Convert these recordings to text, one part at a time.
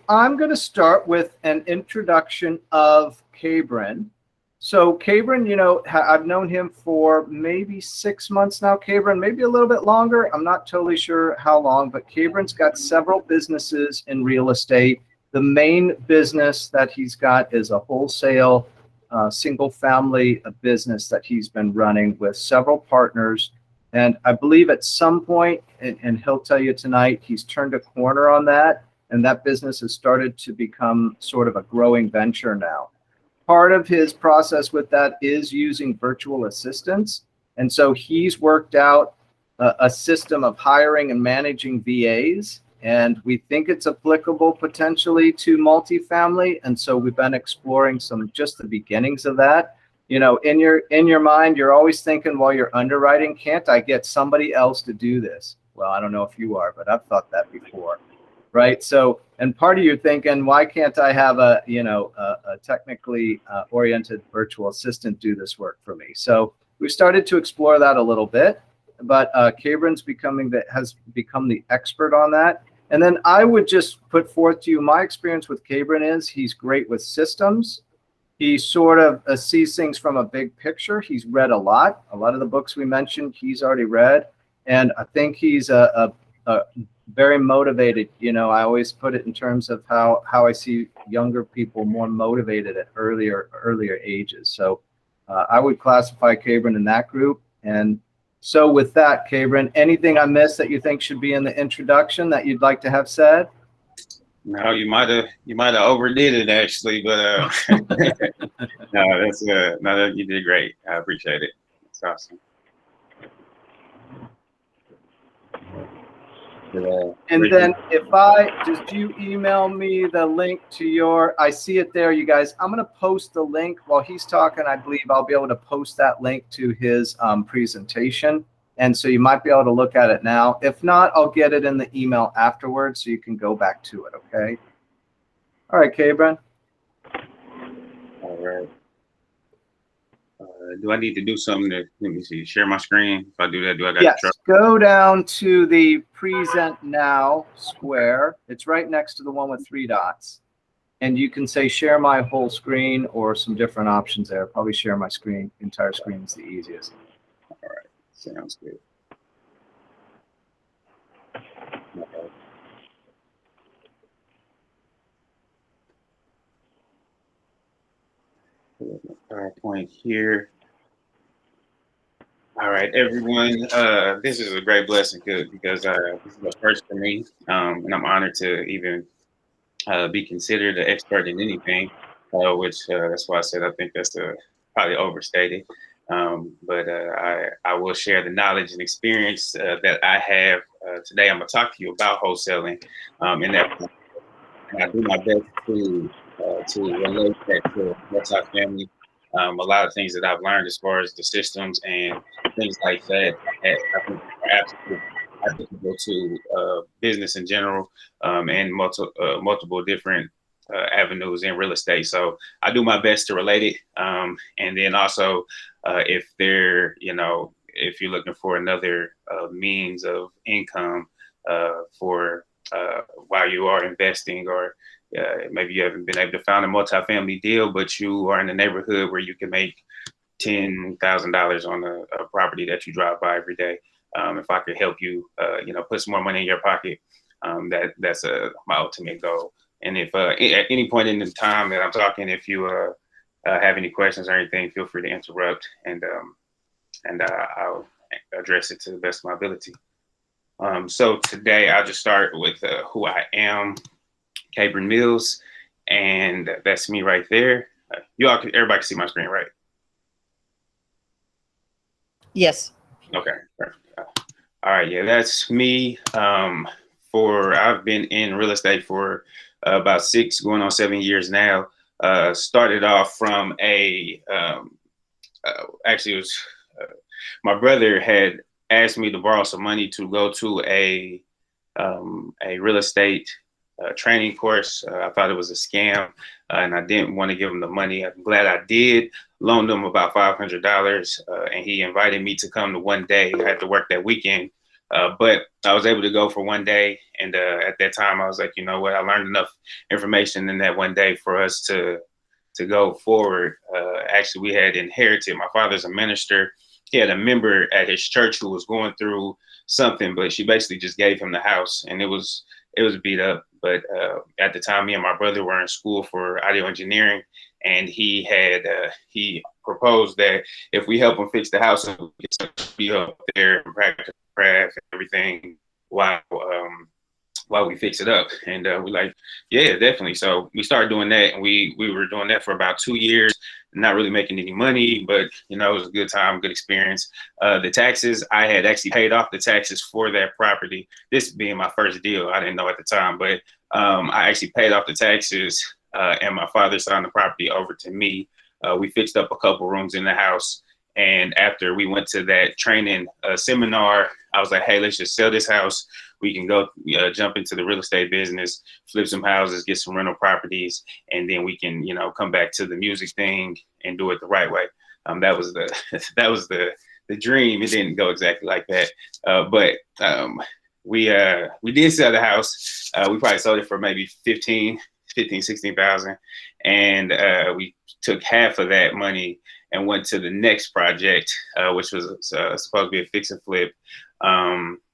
I'm going to start with an introduction of Cabrin. So Cabrin, you know, I've known him for maybe 6 months now, Cabrin, maybe a little bit longer. I'm not totally sure how long, but Cabrin's got several businesses in real estate. The main business that he's got is a wholesale single family business that he's been running with several partners. And I believe at some point, and he'll tell you tonight, he's turned a corner on that. And that business has started to become sort of a growing venture now. Part of his process with that is using virtual assistants. And so he's worked out a system of hiring and managing VAs. And we think it's applicable potentially to multifamily. And so we've been exploring just the beginnings of that. You know, in your mind, you're always thinking while you're underwriting, can't I get somebody else to do this? Well, I don't know if you are, but I've thought that before. Right. So, and part of you thinking, why can't I have a technically oriented virtual assistant do this work for me? So we started to explore that a little bit, but Cabrin's has become the expert on that. And then I would just put forth to you, my experience with Cabrin is he's great with systems. He sort of sees things from a big picture. He's read a lot of the books we mentioned, he's already read. And I think he's a very motivated. You know, I always put it in terms of how I see younger people more motivated at earlier ages. So I would classify Cabrin in that group. And so with that, Cabrin, anything I missed that you think should be in the introduction that you'd like to have said? No, you might have overdid it actually, but no, that's no, you did great. I appreciate it. It's awesome. And then just you email me the link to I see it there, you guys. I'm going to post the link while he's talking. I believe I'll be able to post that link to his presentation. And so you might be able to look at it now. If not, I'll get it in the email afterwards so you can go back to it. Okay. All right, Cabrin. All right. Do I need to do something let me see, share my screen? If I do that, do I got yes, go down to the present now square. It's right next to the one with 3 dots. And you can say share my whole screen or some different options there. Probably share my screen, entire screen is the easiest. All right, sounds good. Okay. PowerPoint here. All right, everyone. This is a great blessing because this is the first for me, and I'm honored to even be considered an expert in anything. Which that's why I said I think that's probably overstated. But I will share the knowledge and experience that I have today. I'm gonna talk to you about wholesaling, and I do my best to relate that to multifamily. A lot of things that I've learned as far as the systems and things like that, I think are absolutely applicable to business in general, and multiple different avenues in real estate. So I do my best to relate it. And then also, if if you're looking for another means of income for while you are investing, or maybe you haven't been able to find a multifamily deal, but you are in a neighborhood where you can make $10,000 on a property that you drive by every day. If I could help you, put some more money in your pocket, that's my ultimate goal. And if at any point in the time that I'm talking, if you have any questions or anything, feel free to interrupt, and I'll address it to the best of my ability. So today I'll just start with who I am. Cabrin Mills, and that's me right there. Everybody can see my screen, right? Yes. Okay, perfect. All right, yeah, that's me. I've been in real estate for about 6, going on 7 years now. Started off from actually it was my brother had asked me to borrow some money to go to a real estate training course. I thought it was a scam, and I didn't want to give him the money. I'm glad I did. Loaned him about $500, and he invited me to come to one day. I had to work that weekend, But I was able to go for one day. And at that time, I was like, you know what? I learned enough information in that one day for us to go forward. Actually, we had inherited, my father's a minister. He had a member at his church who was going through something, but she basically just gave him the house, and it was beat up. But at the time, me and my brother were in school for audio engineering, and he proposed that if we help him fix the house, we could be up there and practice craft and everything while we fix it up. And we're like, yeah, definitely. So we started doing that, and we were doing that for about 2 years, not really making any money, but it was a good time, good experience. The taxes, I had actually paid off the taxes for that property. This being my first deal, I didn't know at the time, but I actually paid off the taxes, and my father signed the property over to me. We fixed up a couple rooms in the house. And after we went to that training seminar, I was like, hey, let's just sell this house. We can go jump into the real estate business, flip some houses, get some rental properties, and then we can, come back to the music thing and do it the right way. That was the dream. It didn't go exactly like that, but we did sell the house. We probably sold it for maybe 16,000, and we took half of that money and went to the next project, which was supposed to be a fix and flip.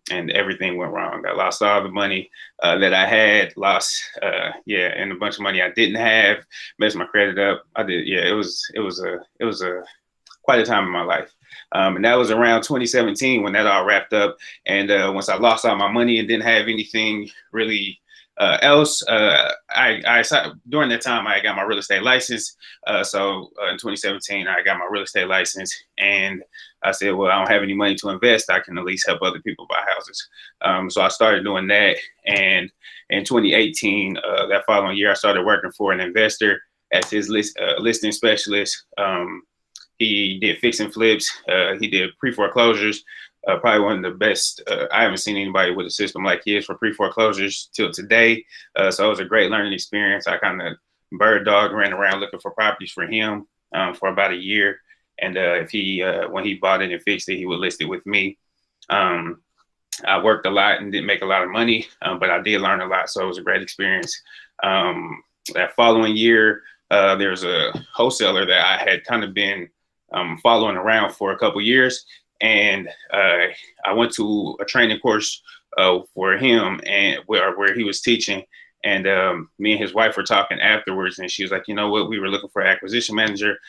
And everything went wrong. I lost all the money that I had, and a bunch of money I didn't have, messed my credit up. I did. Yeah, it was quite a time in my life. And that was around 2017 when that all wrapped up. And once I lost all my money and didn't have anything really else, I during that time I got my real estate license. So in 2017 I got my real estate license, and I said, well, I don't have any money to invest. I can at least help other people buy houses. So I started doing that, and in 2018, that following year, I started working for an investor as his listing specialist. He did fix and flips. He did pre-foreclosures. Probably one of the best. I haven't seen anybody with a system like his for pre-foreclosures till today. So it was a great learning experience. I kind of bird dog ran around looking for properties for him for about a year. And when he bought it and fixed it, he would list it with me. I worked a lot and didn't make a lot of money, but I did learn a lot. So it was a great experience. That following year, there was a wholesaler that I had kind of been following around for a couple years. And I went to a training course for him, and where he was teaching. And me and his wife were talking afterwards, and she was like, you know what, we were looking for an acquisition manager.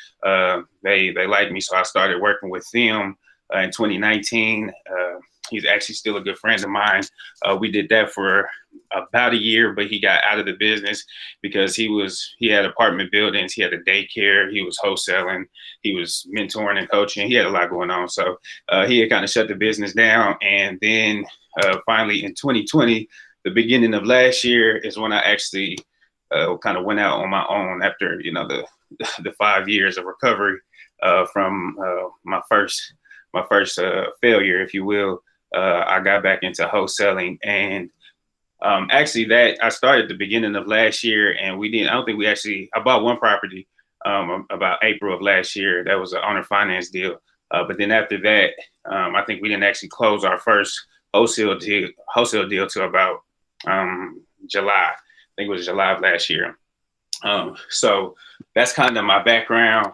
They liked me, so I started working with them in 2019. He's actually still a good friend of mine. We did that for about a year, but he got out of the business because he had apartment buildings, he had a daycare, he was wholesaling, he was mentoring and coaching. He had a lot going on. So he had kind of shut the business down. And then finally in 2020, the beginning of last year is when I actually kind of went out on my own after, the 5 years of recovery from my first failure, if you will. I got back into wholesaling, and actually that I started the beginning of last year, and I bought one property about April of last year. That was an owner finance deal. But then after that, I think we didn't actually close our first wholesale deal till about July. I think it was July of last year. So that's kind of my background,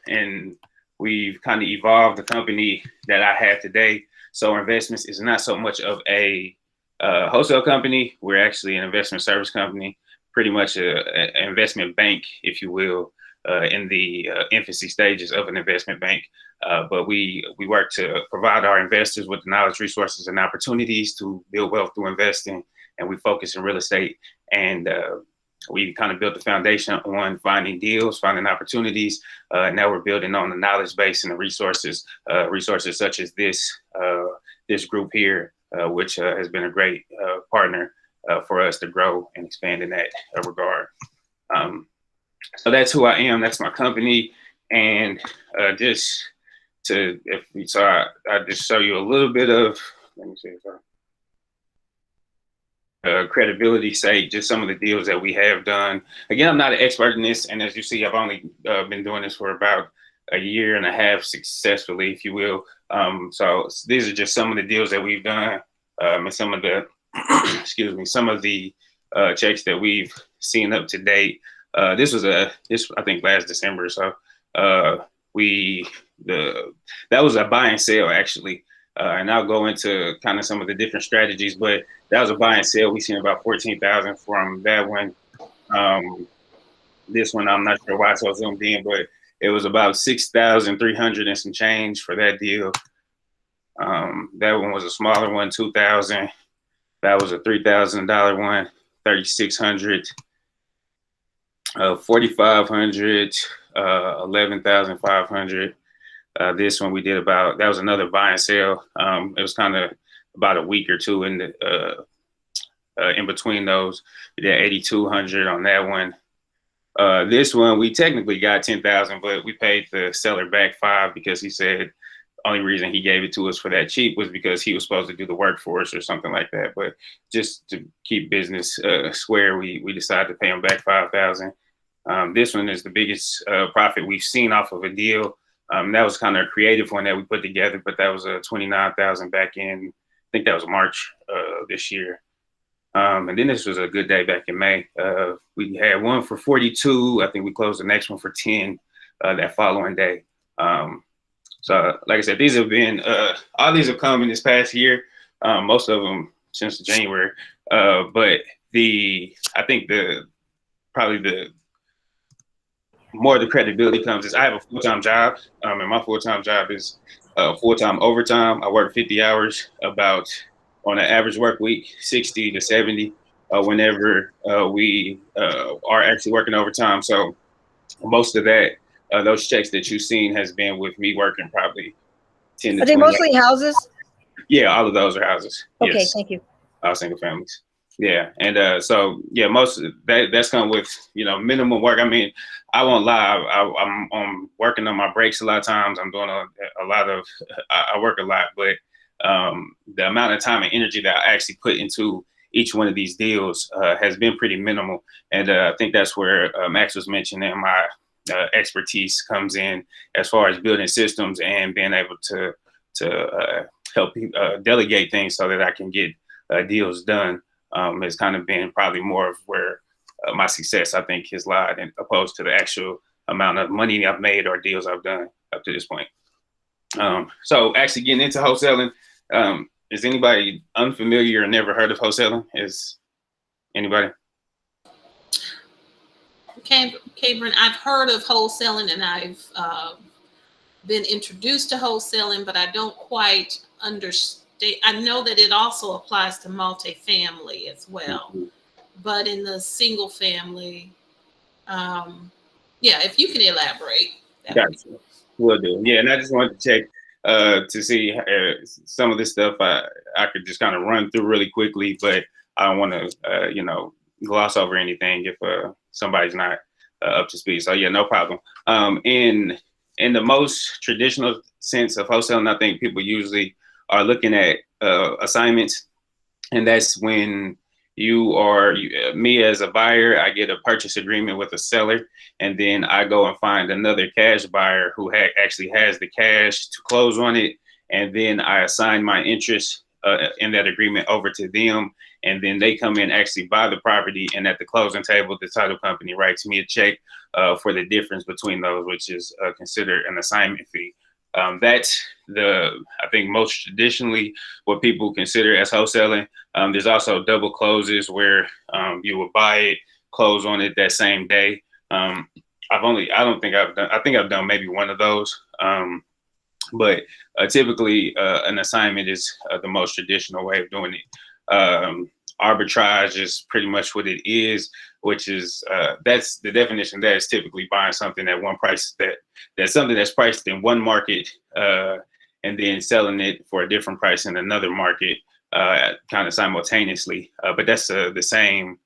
and we've kind of evolved the company that I have today. So Investments is not so much of a wholesale company. We're actually an investment service company, pretty much an investment bank, if you will, in the infancy stages of an investment bank. But we work to provide our investors with the knowledge, resources, and opportunities to build wealth through investing. And we focus in real estate. And we kind of built the foundation on finding deals, finding opportunities. Now we're building on the knowledge base and the resources such as this group here, which has been a great partner for us to grow and expand in that regard. So that's who I am. That's my company. And I just show you a little bit of, let me see if credibility sake, just some of the deals that we have done. Again, I'm not an expert in this, and as you see, I've only been doing this for about a year and a half successfully, if you will. So these are just some of the deals that we've done, and some of the excuse me, some of the checks that we've seen up to date. This I think last December. So that was a buy and sale actually. And I'll go into kind of some of the different strategies, but that was a buy and sale. We seen about 14,000 from that one. This one, I'm not sure why it's so zoomed in, but it was about 6,300 and some change for that deal. That one was a smaller one, 2,000. That was a $3,000 one, 3,600, 4,500, 11,500. This one we did that was another buy and sale. It was kind of about a week or two in between those. We did 8,200 on that one. This one we technically got 10,000, but we paid the seller back 5 because he said only reason he gave it to us for that cheap was because he was supposed to do the work for us or something like that. But just to keep business square, we decided to pay him back 5,000. This one is the biggest profit we've seen off of a deal. That was kind of a creative one that we put together, but that was a 29,000 back in, I think that was March this year. And then this was a good day back in May. We had one for 42. I think we closed the next one for 10 that following day. So like I said, these have been, all these have come in this past year, most of them since January. But I think probably the more the credibility comes is I have a full-time job, and my full-time job is full-time overtime. I work 50 hours about on an average work week, 60 to 70, whenever we are actually working overtime. So most of that, those checks that you've seen has been with me working probably 10 to 20 Are they mostly houses? Yeah, all of those are houses. Okay, yes. thank you. All single families. Yeah, and so yeah, most of that's come with minimum work. I mean, I won't lie. I'm working on my breaks a lot of times. I'm doing a lot of. I work a lot, but the amount of time and energy that I actually put into each one of these deals has been pretty minimal. And I think that's where Max was mentioning my expertise comes in as far as building systems and being able to help delegate things so that I can get deals done. Has kind of been probably more of where my success, I think, has lied, and opposed to the actual amount of money I've made or deals I've done up to this point. So actually getting into wholesaling, is anybody unfamiliar or never heard of wholesaling? Is anybody? Cabrin, I've heard of wholesaling and I've been introduced to wholesaling, but I don't quite understand. I know that it also applies to multifamily as well, mm-hmm. But in the single family, if you can elaborate. Gotcha. Will do. Yeah, and I just wanted to check to see some of this stuff I could just kind of run through really quickly, but I don't want to, gloss over anything if somebody's not up to speed. So yeah, no problem. In the most traditional sense of wholesaling, I think people usually are looking at assignments, and that's when me as a buyer, I get a purchase agreement with a seller, and then I go and find another cash buyer who actually has the cash to close on it, and then I assign my interest in that agreement over to them, and then they come in, actually buy the property, and at the closing table, the title company writes me a check for the difference between those, which is considered an assignment fee. That's I think most traditionally what people consider as wholesaling. There's also double closes where you will buy it, close on it that same day. I think I've done maybe one of those. But typically an assignment is the most traditional way of doing it. Arbitrage is pretty much what it is, which is that's the definition. That is typically buying something at one price that's something that's priced in one market and then selling it for a different price in another market kind of simultaneously. But that's the same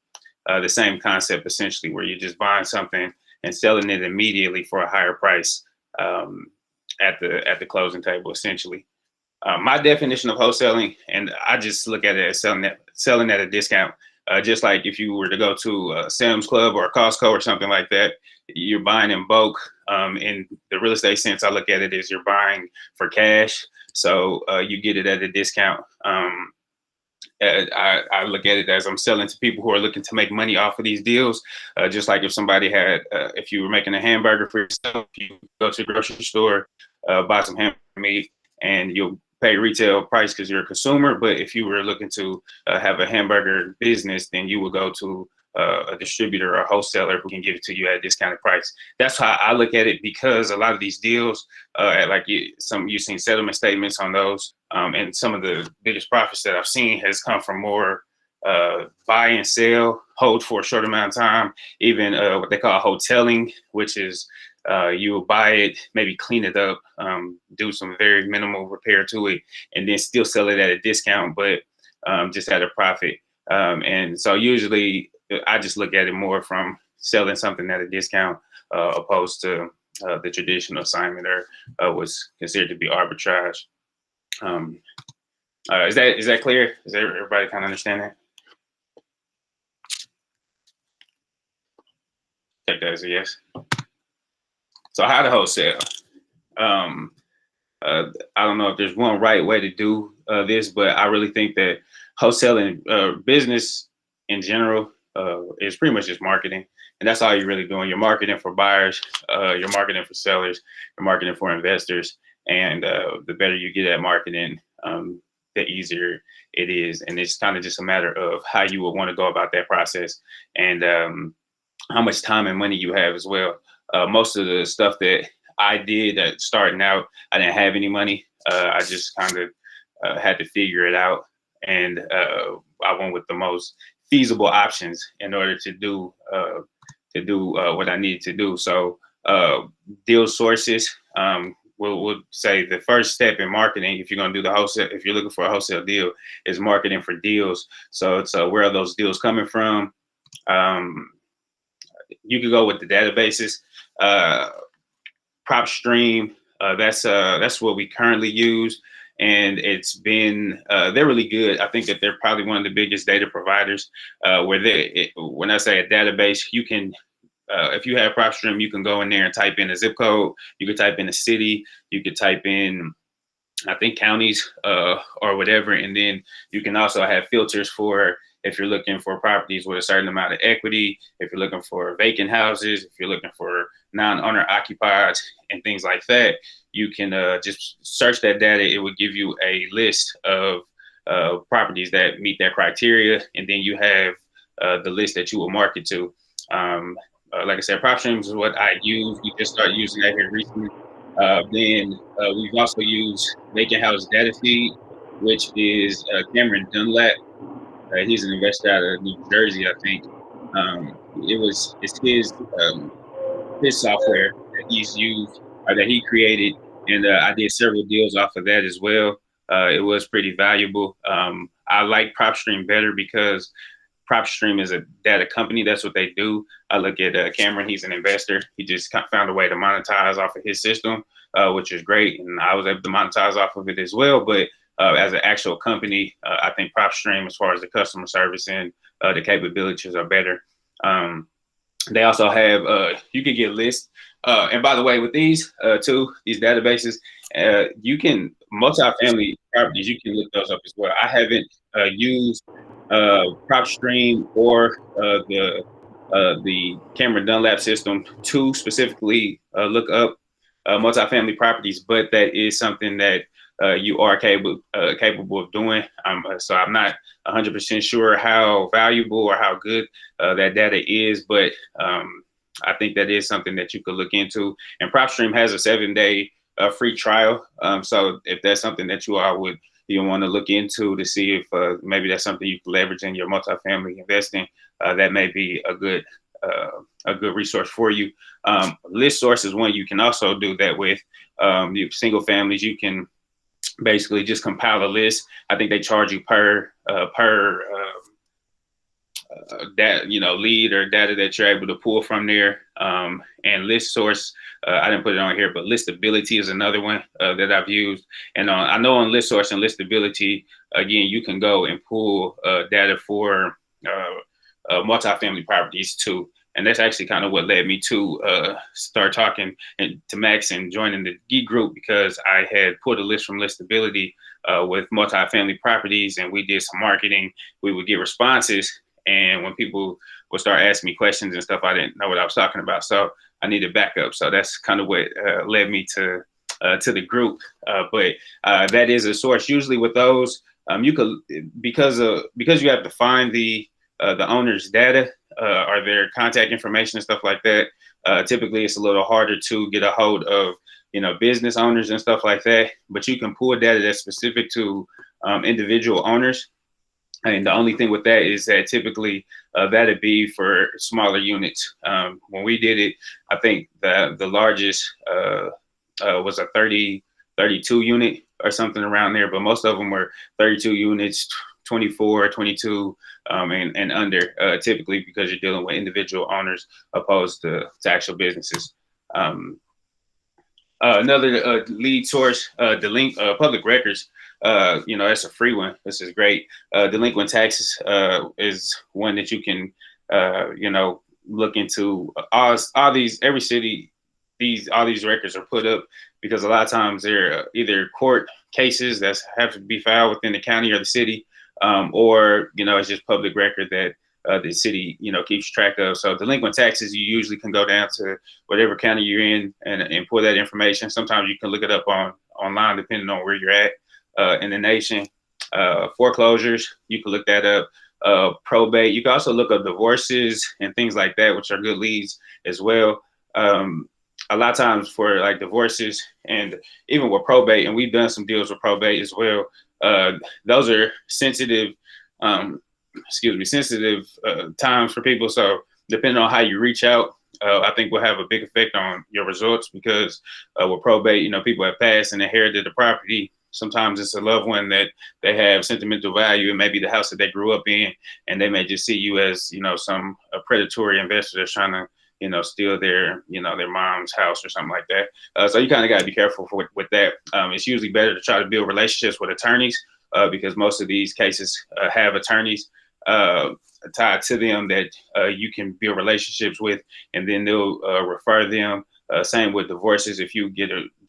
concept essentially, where you're just buying something and selling it immediately for a higher price at the closing table essentially. My definition of wholesaling, and I just look at it as selling at a discount. Just like if you were to go to a Sam's Club or a Costco or something like that, you're buying in bulk. In the real estate sense, I look at it as you're buying for cash. So you get it at a discount. I look at it as I'm selling to people who are looking to make money off of these deals. Just like if somebody had, if you were making a hamburger for yourself, you go to the grocery store, buy some hamburger meat, and you'll pay retail price because you're a consumer. But if you were looking to have a hamburger business, then you would go to a distributor or a wholesaler who can give it to you at a discounted price. That's how I look at it, because a lot of these deals, you've seen settlement statements on those, and some of the biggest profits that I've seen has come from more buy and sell, hold for a short amount of time, even what they call wholesaling, which is you will buy it, maybe clean it up, do some very minimal repair to it, and then still sell it at a discount, but just at a profit. And so usually I just look at it more from selling something at a discount opposed to the traditional assignment or what's considered to be arbitrage. Is that clear? Does everybody kind of understand that? Take that as a yes. So how to wholesale? I don't know if there's one right way to do this, but I really think that wholesaling business in general is pretty much just marketing. And that's all you're really doing. You're marketing for buyers, you're marketing for sellers, you're marketing for investors. And the better you get at marketing, the easier it is. And it's kind of just a matter of how you would want to go about that process, and how much time and money you have as well. Most of the stuff that I did at starting out, I didn't have any money. I just kind of had to figure it out. And I went with the most feasible options in order to do what I needed to do. So deal sources, we'll say the first step in marketing, if you're going to do the wholesale, if you're looking for a wholesale deal, is marketing for deals. So it's where are those deals coming from? You could go with the databases, PropStream. That's what we currently use, and it's been they're really good. I think that they're probably one of the biggest data providers. When I say a database, you can. If you have PropStream, you can go in there and type in a zip code. You could type in a city. You could type in, I think, counties or whatever. And then you can also have filters for if you're looking for properties with a certain amount of equity, if you're looking for vacant houses, if you're looking for non-owner occupied and things like that. You can just search that data. It would give you a list of properties that meet that criteria. And then you have the list that you will market to. Like I said, PropStream is what I use. We just started using that here recently. Then we've also used Vacant House Data Feed, which is Cameron Dunlap. He's an investor out of New Jersey, I think. It's his software that he's used or that he created, and I did several deals off of that as well. It was pretty valuable. I like PropStream better because PropStream is a data company. That's what they do. I look at Cameron. He's an investor. He just found a way to monetize off of his system, which is great. And I was able to monetize off of it as well. But as an actual company, I think PropStream, as far as the customer service and the capabilities, are better. They also have, you can get lists. And by the way, with these these databases, you can, multifamily properties, you can look those up as well. I haven't used PropStream or the Cameron Dunlap system to specifically look up multifamily properties, but that is something that you are capable of doing. So I'm not 100% sure how valuable or how good that data is, but I think that is something that you could look into. And PropStream has a 7-day free trial. So if that's something that you all would want to look into to see if maybe that's something you can leverage in your multifamily investing, that may be a good resource for you. List source is one you can also do that with. Single families, you can basically just compile a list. I think they charge you per that lead or data that you're able to pull from there. And list source, I didn't put it on here, but listability is another one that I've used. And I know on list source and listability, again, you can go and pull data for multifamily properties too. And that's actually kind of what led me to start talking to Max and joining the Geek group, because I had pulled a list from Listability with multifamily properties, and we did some marketing. We would get responses, and when people would start asking me questions and stuff, I didn't know what I was talking about. So I needed backup. So that's kind of what led me to the group. But that is a source. Usually with those, you could, because you have to find the owner's data or their contact information and stuff like that. Typically, it's a little harder to get a hold of, business owners and stuff like that. But you can pull data that's specific to individual owners. And the only thing with that is that typically that'd be for smaller units. When we did it, I think the largest was a 32 unit or something around there, but most of them were 32 units, 24, 22, and under, typically, because you're dealing with individual owners opposed to actual businesses. Another lead source, public records. That's a free one. This is great. Delinquent Taxes is one that you can, look into. All these, every city, all these records are put up because a lot of times they're either court cases that have to be filed within the county or the city, or it's just public record that the city keeps track of. So delinquent taxes, you usually can go down to whatever county you're in and pull that information. Sometimes you can look it up online depending on where you're at in the nation. Foreclosures, you can look that up. Probate, you can also look up divorces and things like that, which are good leads as well. A lot of times for like divorces and even with probate, and we've done some deals with probate as well. Those are sensitive, times for people. So depending on how you reach out, I think will have a big effect on your results, because with probate, people have passed and inherited the property. Sometimes it's a loved one that they have sentimental value. It may be the house that they grew up in, and they may just see you as, some predatory investor that's trying to, steal their mom's house or something like that. So you kind of got to be careful with that. It's usually better to try to build relationships with attorneys, because most of these cases have attorneys tied to them that you can build relationships with, and then they'll refer them. Same with divorces. If you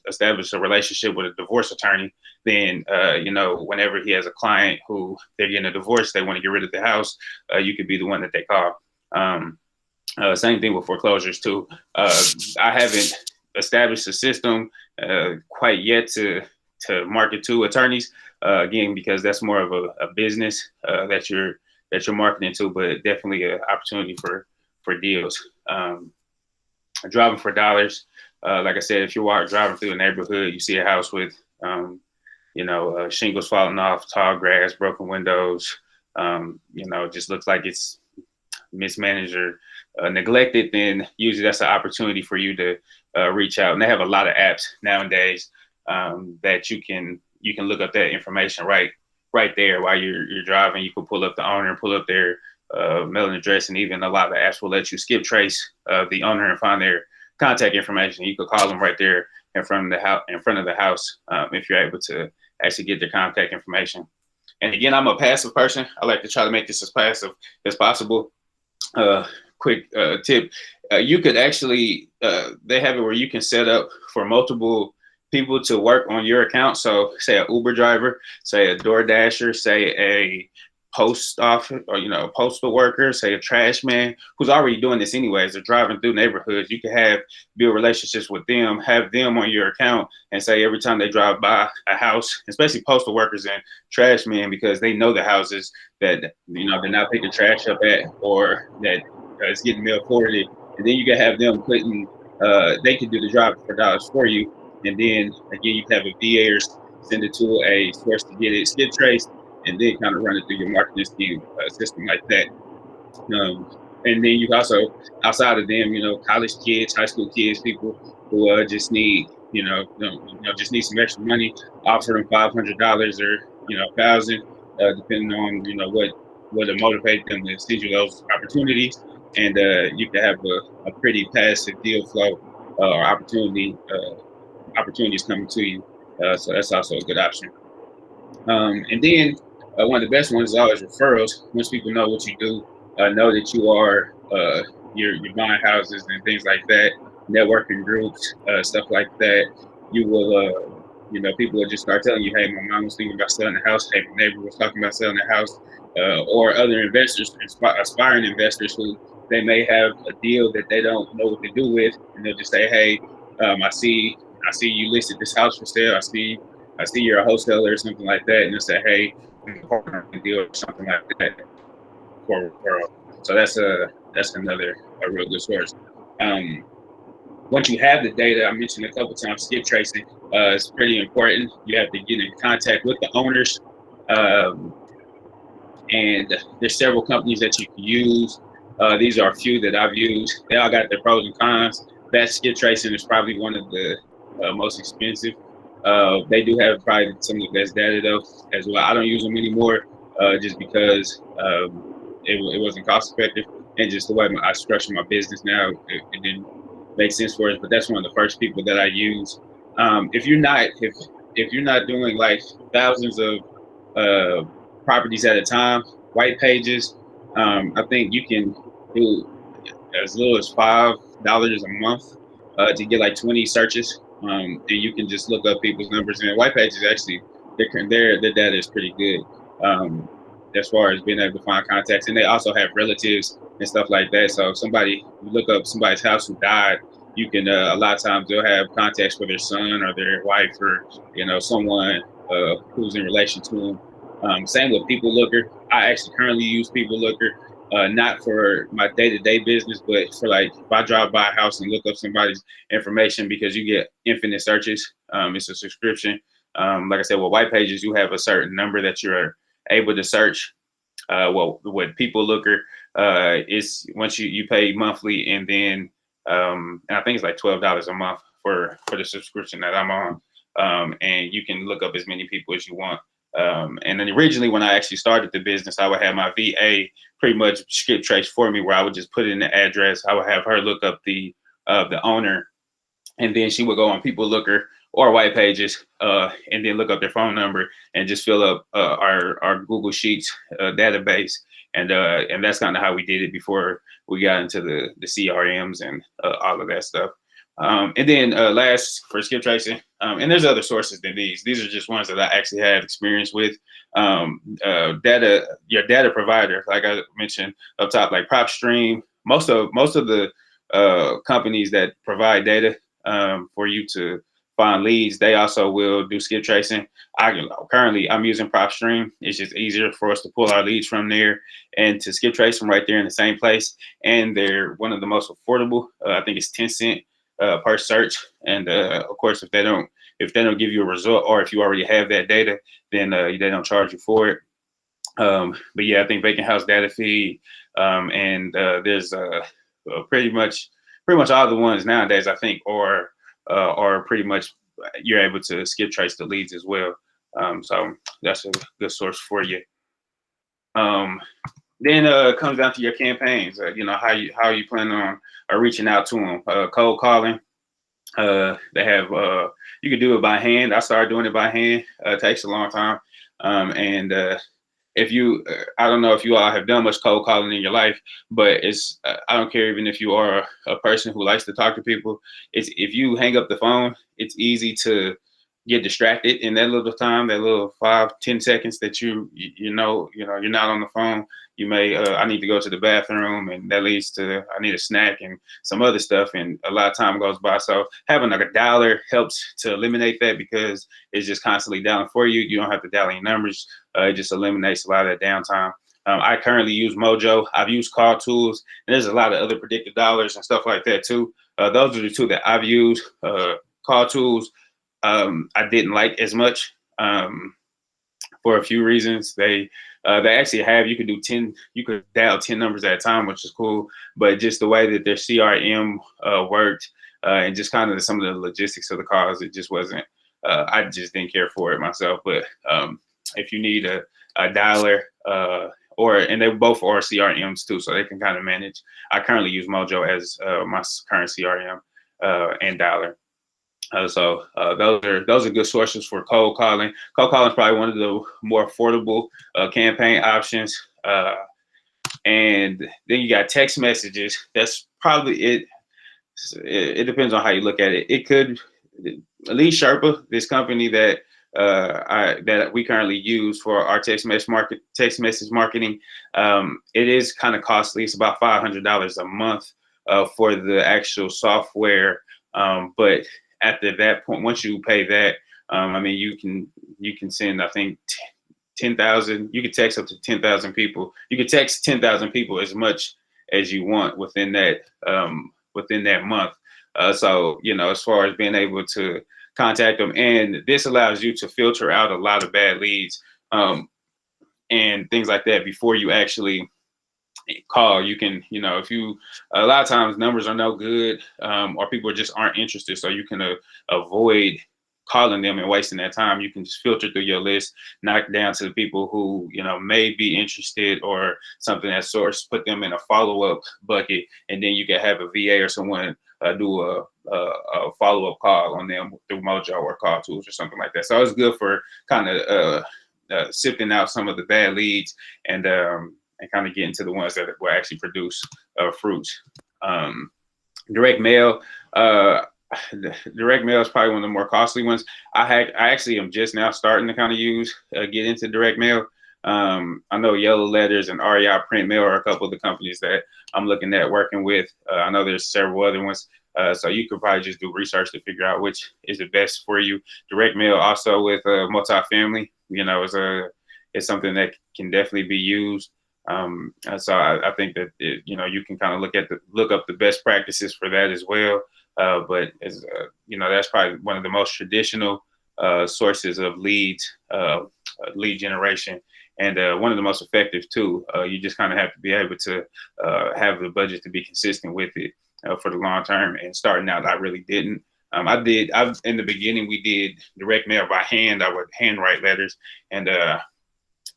establish a relationship with a divorce attorney, then whenever he has a client who they're getting a divorce, they want to get rid of the house, you could be the one that they call. Same thing with foreclosures too. I haven't established a system quite yet to market to attorneys, again, because that's more of a business that you're marketing to, but definitely an opportunity for deals. Driving for dollars. Like I said, if you're driving through a neighborhood, you see a house with, shingles falling off, tall grass, broken windows, just looks like it's mismanaged or neglected, then usually that's an opportunity for you to reach out. And they have a lot of apps nowadays that you can look up that information right there while you're driving. You can pull up the owner and pull up their mailing address, and even a lot of apps will let you skip trace the owner and find their contact information. You could call them right there in front of the house if you're able to actually get their contact information. And again, I'm a passive person. I like to try to make this as passive as possible. Quick tip: you could actually they have it where you can set up for multiple people to work on your account. So say an Uber driver, say a DoorDasher, say a post office or postal worker, say a trash man who's already doing this anyways. They're driving through neighborhoods. You can build relationships with them, have them on your account, and say every time they drive by a house, especially postal workers and trash men, because they know the houses that they're not picking trash up at, or that it's getting mail forwarded, and then you can have them putting they can do the driving for dollars for you, and then again you can have a VA or send it to a source to get it skip traced, and then kind of run it through your marketing scheme system like that. And then you also, outside of them, college kids, high school kids, people who just need, just need some extra money, offer them $500 or, $1,000, depending on, what will motivate them to send you those opportunities. And you can have a pretty passive deal flow or opportunities coming to you. So that's also a good option. And then one of the best ones is always referrals. Once people know what you do, know that you are you're buying houses and things like that, networking groups, stuff like that, you will, people will just start telling you, hey, my mom was thinking about selling the house. Hey, my neighbor was talking about selling the house, or other investors, aspiring investors who they may have a deal that they don't know what to do with, and they'll just say, hey, I see you listed this house for sale. I see you're a wholesaler or something like that, and they'll say, hey, deal or something like that for referral. So that's another a real good source. Once you have the data, I mentioned a couple times, skip tracing is pretty important. You have to get in contact with the owners, and there's several companies that you can use. These are a few that I've used. They all got their pros and cons. That skip tracing is probably one of the most expensive. They do have probably some of the best data though as well. I don't use them anymore just because it wasn't cost effective, and just the way I structure my business now, it didn't make sense for us. But that's one of the first people that I use. If you're not doing like thousands of properties at a time, white pages, I think you can do as little as $5 a month to get like 20 searches, and you can just look up people's numbers. And white pages actually, their data is pretty good as far as being able to find contacts, and they also have relatives and stuff like that. So if you look up somebody's house who died, you can a lot of times they'll have contacts for their son or their wife or someone who's in relation to them. Same with People Looker. I actually currently use People Looker, not for my day-to-day business, but for like if I drive by a house and look up somebody's information, because you get infinite searches. It's a subscription. Like I said, with white pages, you have a certain number that you're able to search. With People Looker, it's once you pay monthly, and then and I think it's like $12 a month for the subscription that I'm on, and you can look up as many people as you want. And then originally, when I actually started the business, I would have my VA pretty much skip trace for me, where I would just put in the address. I would have her look up the owner, and then she would go on People Looker or white pages, and then look up their phone number and just fill up our Google Sheets database. And that's kind of how we did it before we got into the CRMs and all of that stuff. And then last for skip tracing, and there's other sources than these. These are just ones that I actually have experience with. Your data provider, like I mentioned up top, like PropStream. Most of the companies that provide data for you to find leads, they also will do skip tracing. Currently, I'm using PropStream. It's just easier for us to pull our leads from there and to skip trace them right there in the same place. And they're one of the most affordable. I think it's 10 cents per search. And of course, if they don't give you a result, or if you already have that data, then they don't charge you for it. But yeah, I think vacant house data feed, and there's pretty much all the ones nowadays, I think, are pretty much you're able to skip trace the leads as well. So that's a good source for you. Then it comes down to your campaigns. How you plan on reaching out to them. Cold calling. They have you can do it by hand. I started doing it by hand. It takes a long time. And if you, I don't know if you all have done much cold calling in your life, but it's I don't care even if you are a person who likes to talk to people. It's if you hang up the phone, it's easy to get distracted in that little time, that little 5-10 seconds that you're not on the phone. You may I need to go to the bathroom, and that leads to I need a snack and some other stuff, and a lot of time goes by. So having like a dialer helps to eliminate that, because it's just constantly dialing for you. You don't have to dial any numbers. It just eliminates a lot of that downtime. I currently use Mojo. I've used Call Tools, and there's a lot of other predictive dialers and stuff like that too. Those are the two that I've used. Call Tools, I didn't like as much for a few reasons. They actually have you could dial 10 numbers at a time, which is cool. But just the way that their CRM worked, and just kind of some of the logistics of the calls, it just wasn't. I just didn't care for it myself. But if you need a dialer, and they both are CRMs too, so they can kind of manage. I currently use Mojo as my current CRM and dialer. So those are good sources for cold calling. Cold calling is probably one of the more affordable campaign options. And then you got text messages. That's probably it. It depends on how you look at it. It could, at least Sherpa, this company that that we currently use for our text message marketing. It is kind of costly. It's about $500 a month for the actual software. But after that point, once you pay that, I mean, you can send, I think, 10,000. You could text up to 10,000 people. You could text 10,000 people as much as you want within that month. So, you know, as far as being able to contact them, and this allows you to filter out a lot of bad leads and things like that before you actually call. You can, you know, if you, a lot of times numbers are no good, or people just aren't interested, so you can avoid calling them and wasting that time. You can just filter through your list, knock down to the people who, you know, may be interested or something that source, put them in a follow-up bucket, and then you can have a VA or someone do a follow-up call on them through Mojo or Call Tools or something like that. So it's good for kind of sifting out some of the bad leads and kind of getting to the ones that will actually produce fruits. Direct mail. Direct mail is probably one of the more costly ones. I actually am just now starting to kind of get into direct mail. I know Yellow Letters and REI Print Mail are a couple of the companies that I'm looking at working with. I know there's several other ones. So you could probably just do research to figure out which is the best for you. Direct mail also with multifamily, you know, is something that can definitely be used. So I think that you know, you can kind of look up the best practices for that as well. But as you know, that's probably one of the most traditional sources of lead generation, and one of the most effective too. You just kind of have to be able to have the budget to be consistent with it for the long term. And starting out, I really didn't. In the beginning, we did direct mail by hand. I would handwrite letters and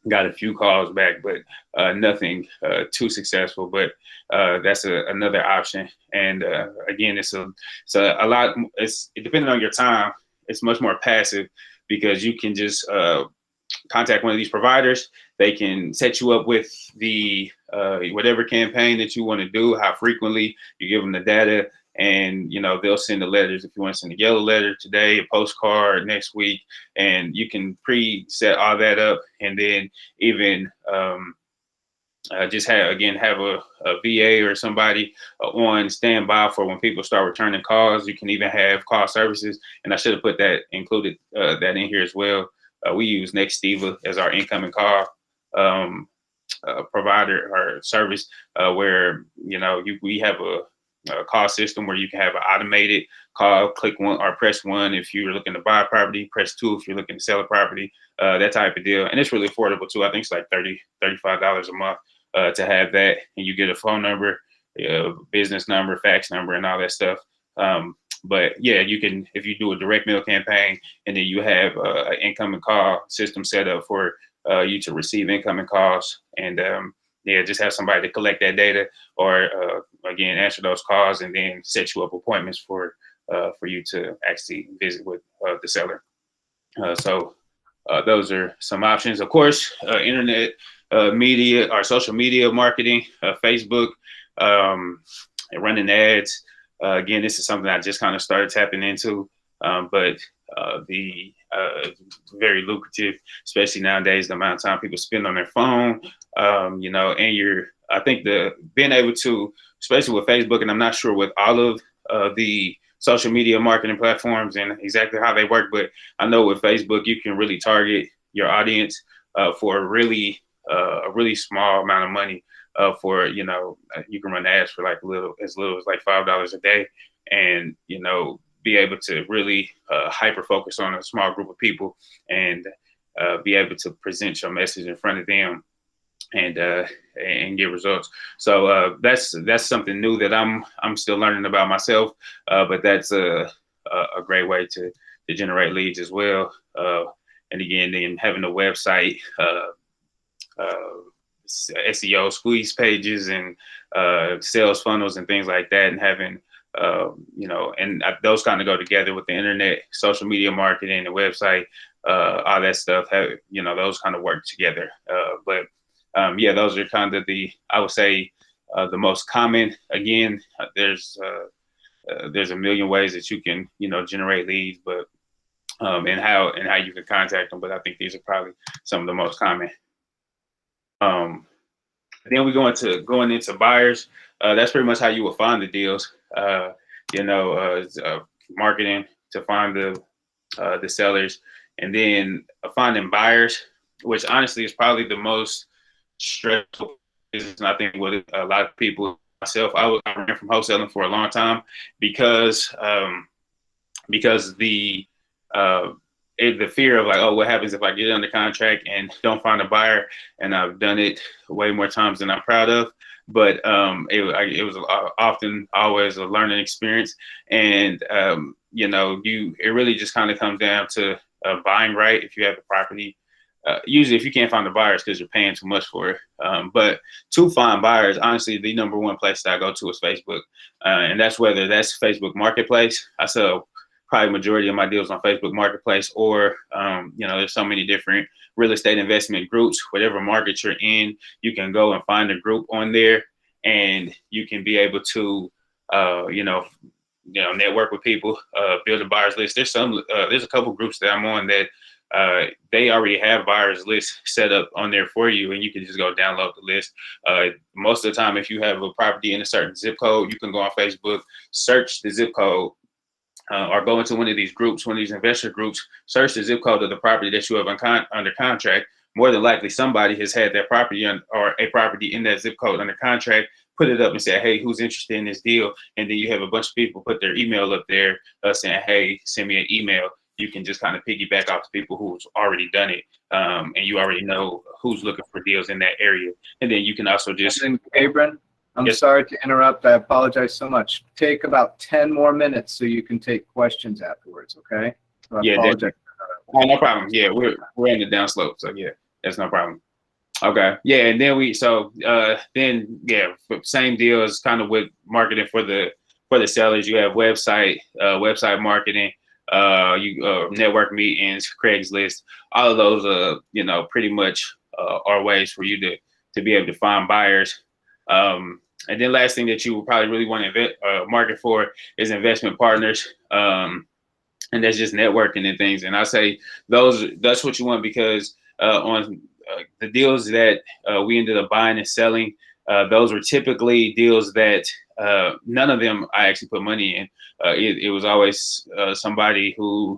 got a few calls back, but nothing too successful. But that's another option. And again, it's a lot. It's depending on your time. It's much more passive because you can just contact one of these providers. They can set you up with the whatever campaign that you want to do, how frequently. You give them the data, and you know, they'll send the letters. If you want to send a yellow letter today, a postcard next week, and you can pre-set all that up, and then even just have a VA or somebody on standby for when people start returning calls. You can even have call services, and I should have included that in here as well. We use Nextiva as our incoming call provider or service, where you know, we have a call system where you can have an automated call. Click 1 or press 1 if you're looking to buy a property, press 2 if you're looking to sell a property, that type of deal. And it's really affordable too. I think it's like $35 a month to have that, and you get a phone number, business number, fax number, and all that stuff. But yeah, you can, if you do a direct mail campaign and then you have an incoming call system set up for you to receive incoming calls, and just have somebody to collect that data, or again, answer those calls, and then set you up appointments for you to actually visit with the seller. So those are some options. Of course, internet media or social media marketing, Facebook, running ads. Again, this is something I just kind of started tapping into, but very lucrative, especially nowadays, the amount of time people spend on their phone, you know, and I think being able to, especially with Facebook, and I'm not sure with all of the social media marketing platforms and exactly how they work, but I know with Facebook, you can really target your audience for a really small amount of money. For, you know, you can run ads for like as little as like $5 a day, and you know, be able to really hyper focus on a small group of people, and be able to present your message in front of them, and get results. So that's something new that I'm still learning about myself, but that's a great way to generate leads as well. And again, then having a website, SEO squeeze pages, and sales funnels and things like that, and having you know, and those kind of go together with the internet, social media marketing, the website, all that stuff. You know, those kind of work together. But yeah, those are kind of I would say, the most common. Again, there's a million ways that you can, generate leads, but and how you can contact them. But I think these are probably some of the most common. Then we going into buyers. That's pretty much how you will find the deals. Marketing to find the sellers, and then finding buyers, which honestly is probably the most stressful business. And I think with a lot of people, myself, I ran from wholesaling for a long time because the fear of like, oh, what happens if I get under contract and don't find a buyer? And I've done it way more times than I'm proud of. But it was often always a learning experience. And, it really just kind of comes down to buying right. If you have the property, usually if you can't find the buyers because you're paying too much for it. But to find buyers, honestly, the number one place that I go to is Facebook. And that's whether that's Facebook Marketplace. I sell probably majority of my deals on Facebook Marketplace, or, there's so many different real estate investment groups. Whatever market you're in, you can go and find a group on there, and you can be able to, network with people, build a buyers list. There's a couple groups that I'm on that they already have buyers lists set up on there for you, and you can just go download the list. Most of the time, if you have a property in a certain zip code, you can go on Facebook, search the zip code, or go into one of these groups, one of these investor groups, search the zip code of the property that you have under contract. More than likely, somebody has had that property or a property in that zip code under contract, put it up and say, hey, who's interested in this deal? And then you have a bunch of people put their email up there saying, hey, send me an email. You can just kind of piggyback off the people who's already done it. And you already know who's looking for deals in that area. And then you can also just... And then, Cabrin, I'm Yes. sorry to interrupt. I apologize so much. Take about 10 more minutes so you can take questions afterwards, okay? So I apologize. Oh, no problem. Yeah, we're in the downslope, so yeah, that's no problem. Okay, yeah, and then same deal as kind of with marketing for the sellers. You have website marketing, network meetings, Craigslist. All of those, pretty much are ways for you to be able to find buyers. And then last thing that you would probably really want to market for is investment partners. And that's just networking and things. And I say that's what you want, because on the deals that we ended up buying and selling, those were typically deals that none of them I actually put money in. It was always somebody who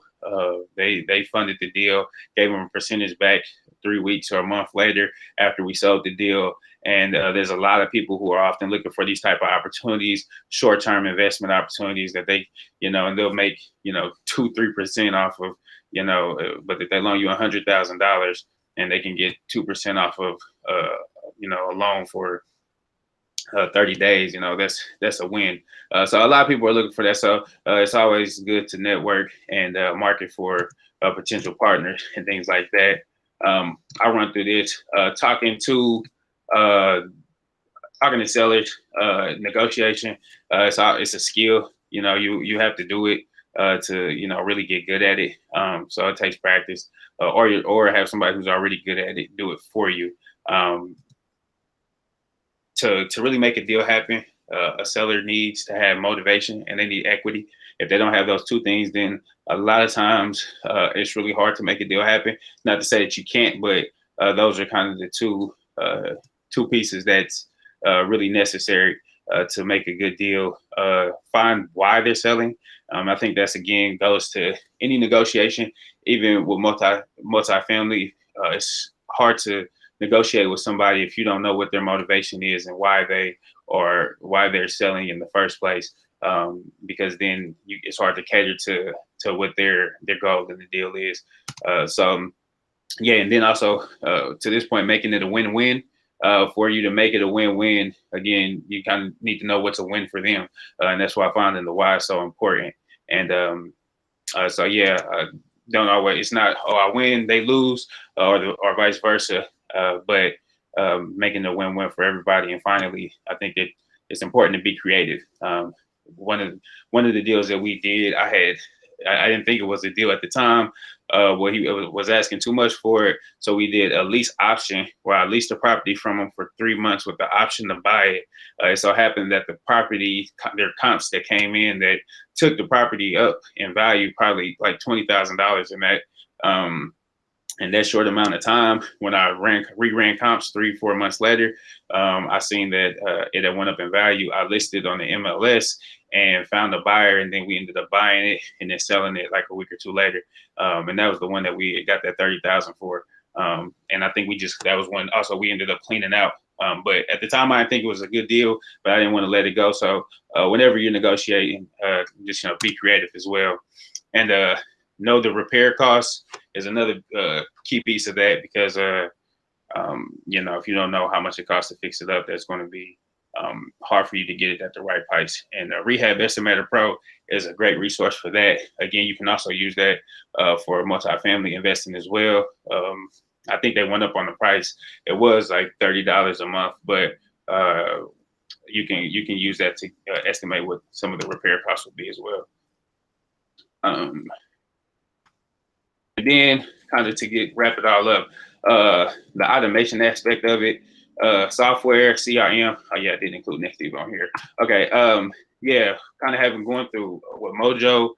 they funded the deal, gave them a percentage back 3 weeks or a month later after we sold the deal. And there's a lot of people who are often looking for these type of opportunities, short-term investment opportunities that they, and they'll make, 2-3% off of, but if they loan you $100,000 and they can get 2% off of, a loan for 30 days, that's a win. So a lot of people are looking for that. So it's always good to network and market for potential partners and things like that. I run through this, talking to sellers, negotiation. It's a skill. You have to do it to really get good at it. So it takes practice, or have somebody who's already good at it do it for you. To really make a deal happen, a seller needs to have motivation and they need equity. If they don't have those two things, then a lot of times it's really hard to make a deal happen. Not to say that you can't, but those are kind of the two pieces that's really necessary to make a good deal. Find why they're selling. I think that's, again, goes to any negotiation, even with multifamily. It's hard to negotiate with somebody if you don't know what their motivation is and why they're selling in the first place. Because then it's hard to cater to what their goal in the deal is. Yeah, and then also to this point, making it a win-win. For you to make it a win-win, again, you kind of need to know what's a win for them, and that's why finding the why is so important. And don't always. It's not I win, they lose, or vice versa. But making a win-win for everybody. And finally, I think that it's important to be creative. One of the deals that we did, I had I didn't think it was a deal at the time. Well, he was asking too much for it. So we did a lease option where I leased the property from him for 3 months with the option to buy it. It so happened that the property, their comps that came in that took the property up in value, probably like $20,000 in that. In that short amount of time, when I re-ran comps 3-4 months later, I seen that it had went up in value. I listed on the MLS and found a buyer, and then we ended up buying it and then selling it like a week or two later. And that was the one that we got that $30,000 for. And I think that was when also we ended up cleaning out. But at the time, I didn't think it was a good deal, but I didn't want to let it go. So whenever you're negotiating, just be creative as well, and know the repair costs is another key piece of that, because if you don't know how much it costs to fix it up, that's going to be hard for you to get it at the right price. And Rehab Estimator Pro is a great resource for that. Again, you can also use that for multifamily investing as well. I think they went up on the price. It was like $30 a month, but you can use that to estimate what some of the repair costs would be as well. And then kind of to wrap it all up, the automation aspect of it, software, CRM. Oh yeah, I didn't include Nextiva on here. Okay. Yeah, kind of having going through with Mojo.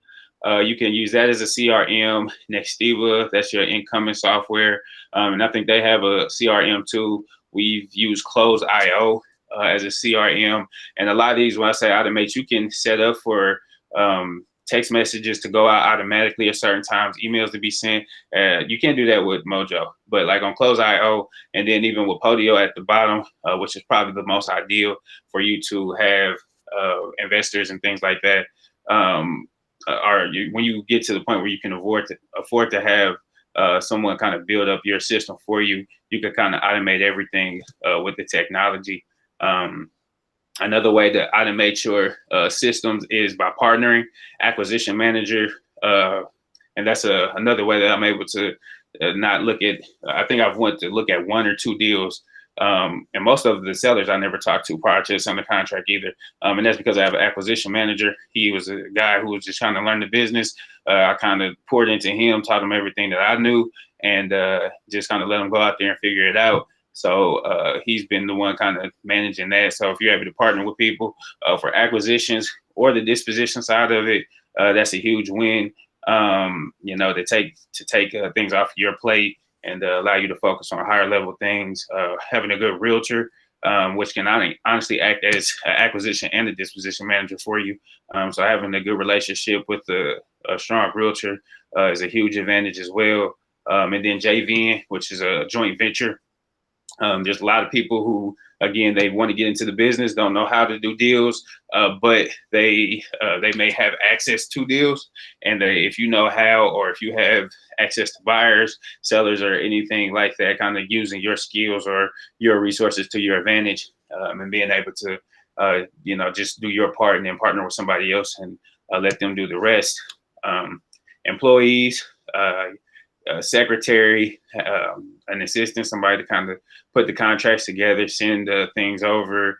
You can use that as a CRM. Nextiva, that's your incoming software. And I think they have a CRM too. We've used Close.io as a CRM. And a lot of these, when I say automate, you can set up for text messages to go out automatically at certain times, emails to be sent. You can't do that with Mojo, but like on Close.io, and then even with Podio at the bottom, which is probably the most ideal for you to have investors and things like that. When you get to the point where you can afford to have someone kind of build up your system for you, you can kind of automate everything with the technology. Another way to automate your systems is by partnering. Acquisition Manager, and that's another way that I'm able to not look at. I think I've went to look at 1 or 2 deals, and most of the sellers I never talked to prior to this under contract either. And that's because I have an acquisition manager. He was a guy who was just trying to learn the business. I kind of poured into him, taught him everything that I knew, and just kind of let him go out there and figure it out. So he's been the one kind of managing that. So if you're able to partner with people for acquisitions or the disposition side of it, that's a huge win. To take things off your plate and allow you to focus on higher level things. Having a good realtor, which can honestly act as an acquisition and a disposition manager for you. So having a good relationship with a strong realtor is a huge advantage as well. And then JVN, which is a joint venture. There's a lot of people who, again, they want to get into the business, don't know how to do deals, but they may have access to deals. And if you know how, or if you have access to buyers, sellers, or anything like that, kind of using your skills or your resources to your advantage, and being able to, just do your part and then partner with somebody else and let them do the rest. Employees, secretary, an assistant, somebody to kind of put the contracts together, send things over,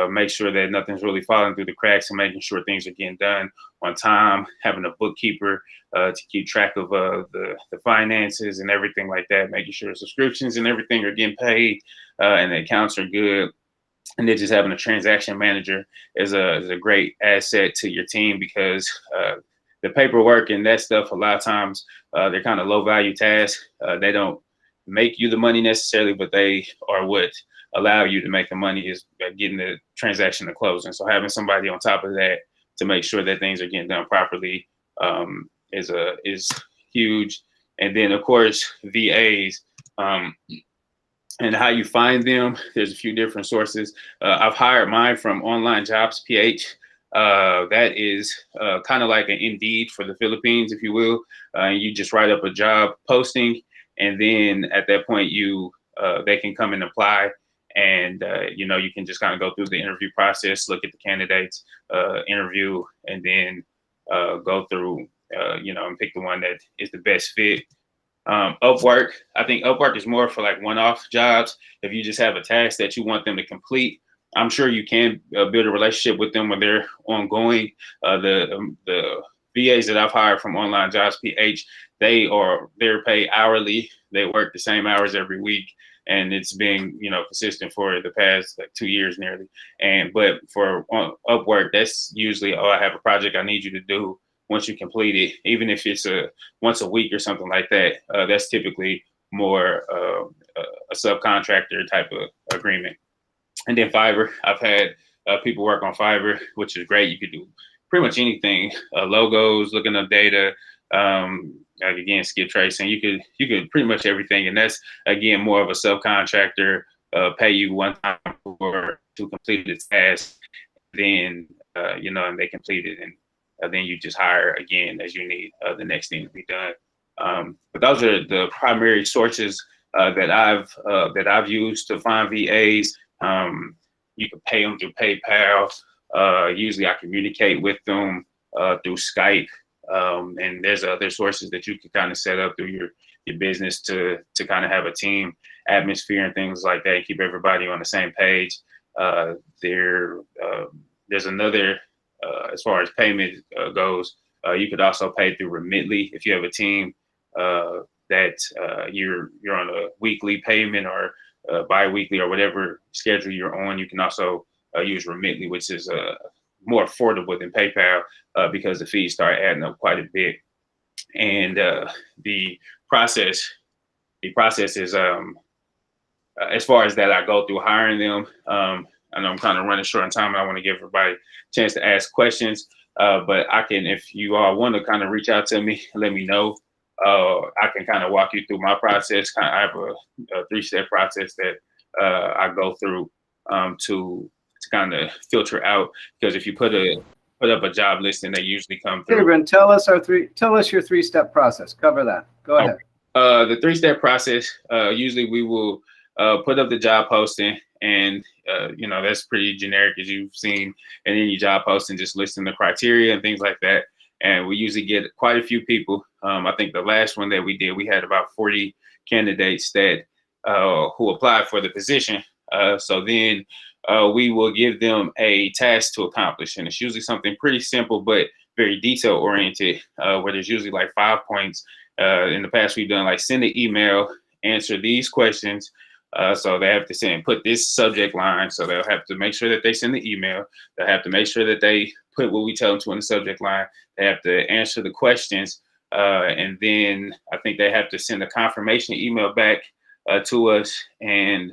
make sure that nothing's really falling through the cracks, and making sure things are getting done on time, having a bookkeeper to keep track of the finances and everything like that, making sure subscriptions and everything are getting paid and the accounts are good. And then just having a transaction manager is a great asset to your team, because the paperwork and that stuff, a lot of times they're kind of low value tasks. They don't make you the money necessarily, but they are what allow you to make the money, is getting the transaction to closing. So having somebody on top of that to make sure that things are getting done properly is huge. And then of course, VAs, and how you find them. There's a few different sources. I've hired mine from Online Jobs PH. That is kind of like an Indeed for the Philippines, if you will. You just write up a job posting, and then at that point, they can come and apply, and you can just kind of go through the interview process, look at the candidates, interview, and then go through, and pick the one that is the best fit. Upwork, I think Upwork is more for like one-off jobs. If you just have a task that you want them to complete, I'm sure you can build a relationship with them when they're ongoing. The VAs that I've hired from Online Jobs PH, they're paid hourly. They work the same hours every week, and it's been, you know, consistent for the past like 2 years nearly. But for Upwork, that's usually, oh, I have a project I need you to do. Once you complete it, even if it's once a week or something like that, that's typically more a subcontractor type of agreement. And then Fiverr, I've had people work on Fiverr, which is great. You could do pretty much anything, logos, looking up data, like again, skip tracing. You could pretty much everything. And that's, again, more of a subcontractor, pay you one time to complete the task, then, you know, and they complete it. And then you just hire again as you need the next thing to be done. But those are the primary sources that I've used to find VAs. You can pay them through PayPal. Usually I communicate with them through Skype. And there's other sources that you can kind of set up through your business to kind of have a team atmosphere and things like that, and keep everybody on the same page. There's another, as far as payment goes, you could also pay through Remitly if you have a team that you're on a weekly payment or bi-weekly or whatever schedule you're on. You can also use Remitly, which is more affordable than PayPal because the fees start adding up quite a bit. And the process is, as far as that, I go through hiring them. I know I'm kind of running short on time, and I want to give everybody a chance to ask questions. But I can, if you all want to kind of reach out to me, let me know. I can kind of walk you through my process. I have a 3-step process that I go through to kind of filter out, because if you put up a job listing, they usually come through. Cabrin, tell us your 3-step process. Cover that. Go ahead. The 3-step process, usually we will put up the job posting, and you know, that's pretty generic, as you've seen in any job posting, just listing the criteria and things like that. And we usually get quite a few people. I think the last one that we did, we had about 40 candidates that who applied for the position. So then we will give them a task to accomplish, and it's usually something pretty simple but very detail oriented, where there's usually like 5 points. In the past, we've done like send an email, answer these questions. So they have to put this subject line. So they'll have to make sure that they send the email. They'll have to make sure that they put what we tell them to in the subject line. They have to answer the questions. And then I think they have to send a confirmation email back to us. And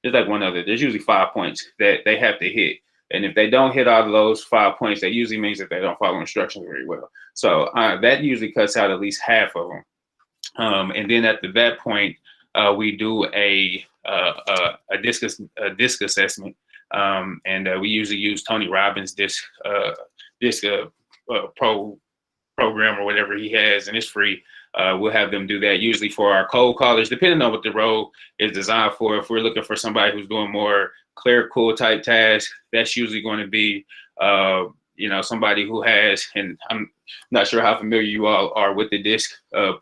there's like one other, there's usually 5 points that they have to hit. And if they don't hit all of those 5 points, that usually means that they don't follow instructions very well. So that usually cuts out at least half of them. And then at that point, we do a DISC assessment, and we usually use Tony Robbins' DISC program or whatever he has, and it's free. We'll have them do that usually for our cold callers, depending on what the role is designed for. If we're looking for somebody who's doing more clerical type tasks, that's usually going to be you know, somebody who has, and I'm not sure how familiar you all are with the DISC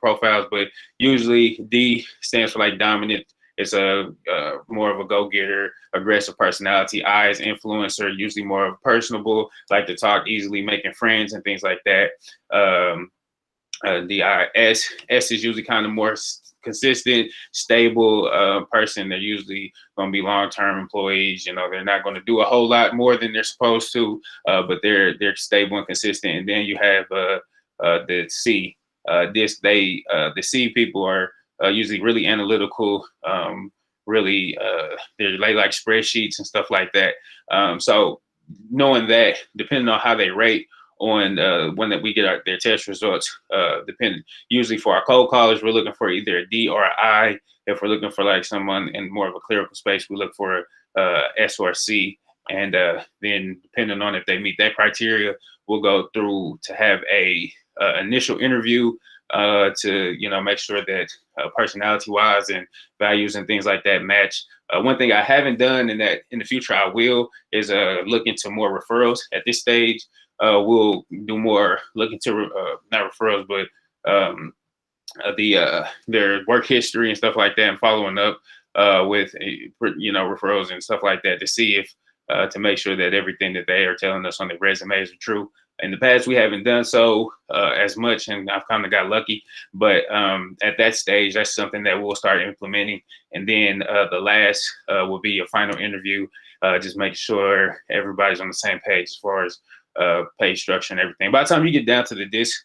profiles, but usually D stands for like dominant. It's a more of a go-getter, aggressive personality. I is influencer, usually more personable, like to talk easily, making friends and things like that. The S is usually kind of more consistent, stable person. They're usually going to be long-term employees. You know, they're not going to do a whole lot more than they're supposed to, but they're stable and consistent. And then you have the C. The C people are usually really analytical. Really, they like spreadsheets and stuff like that. So knowing that, depending on how they rate on when that we get their test results, usually for our cold callers, we're looking for either a D or an I. If we're looking for like someone in more of a clerical space, we look for S or C. And then depending on if they meet that criteria, we'll go through to have a initial interview to, you know, make sure that personality wise and values and things like that match. One thing I haven't done, and that in the future I will, is look into more referrals. At this stage, we'll do more look into not referrals, but their work history and stuff like that, and following up with, you know, referrals and stuff like that to see if to make sure that everything that they are telling us on their resumes are true. In the past, we haven't done so as much, and I've kind of got lucky. But at that stage, that's something that we'll start implementing. And then the last will be a final interview, just making sure everybody's on the same page as far as page structure and everything. By the time you get down to the disc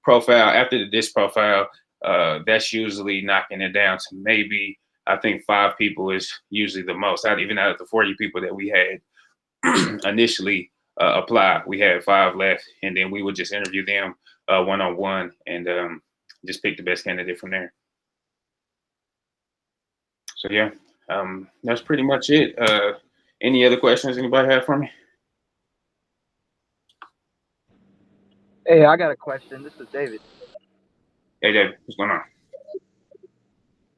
profile, after the disc profile, that's usually knocking it down to maybe, I think 5 people is usually the most. Even out of the 40 people that we had initially apply, we had 5 left, and then we would just interview them one-on-one and just pick the best candidate from there. So yeah, that's pretty much it. Any other questions anybody have for me? Hey, I got a question. This is David. Hey David, what's going on?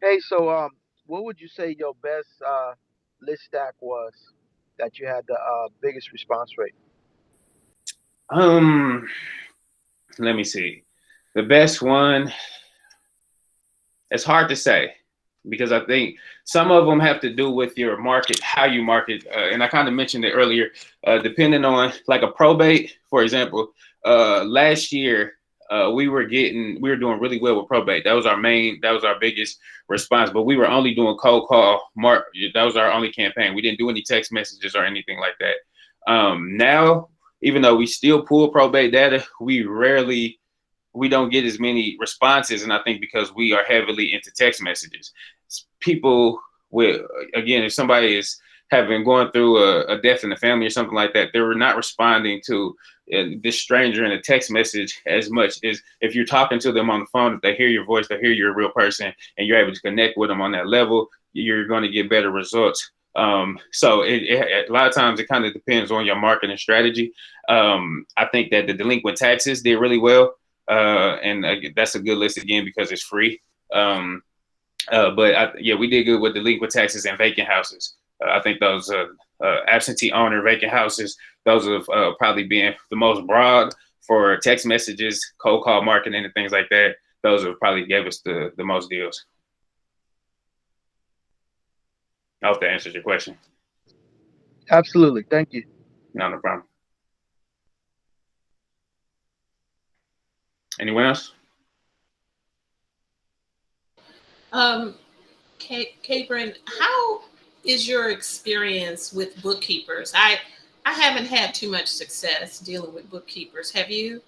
Hey, so what would you say your best list stack was that you had the biggest response rate? Let me see. The best one, it's hard to say because I think some of them have to do with your market, how you market. And I kind of mentioned it earlier, depending on like a probate, for example, last year, we were doing really well with probate. That was our biggest response, but we were only doing cold call. That was our only campaign. We didn't do any text messages or anything like that. Now, even though we still pull probate data, we don't get as many responses. And I think because we are heavily into text messages, people again, if somebody is going through a death in the family or something like that, they're not responding to this stranger in a text message as much as if you're talking to them on the phone. If they hear your voice, they hear you're a real person, and you're able to connect with them on that level, you're going to get better results. So a lot of times it kind of depends on your marketing strategy. I think that the Delinquent Taxes did really well. And that's a good list again because it's free. But we did good with Delinquent Taxes and vacant houses. I think those absentee owner vacant houses, those have probably been the most broad for text messages, cold call marketing, and things like that. Those have probably gave us the most deals. I hope that answers your question. Absolutely. Thank you. No problem. Anyone else? Cabrin, how is your experience with bookkeepers? I haven't had too much success dealing with bookkeepers. Have you?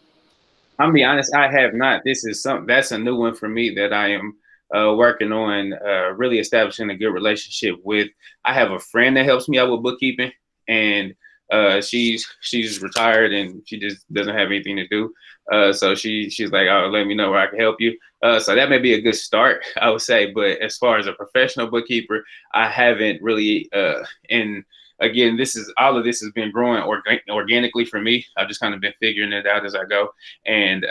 I'm gonna be honest, I have not. That's a new one for me that I am working on, really establishing a good relationship with. I have a friend that helps me out with bookkeeping, and she's retired and she just doesn't have anything to do. So she's like, "Oh, let me know where I can help you." So that may be a good start, I would say. But as far as a professional bookkeeper, I haven't really. And again, all of this has been growing organically for me. I've just kind of been figuring it out as I go, and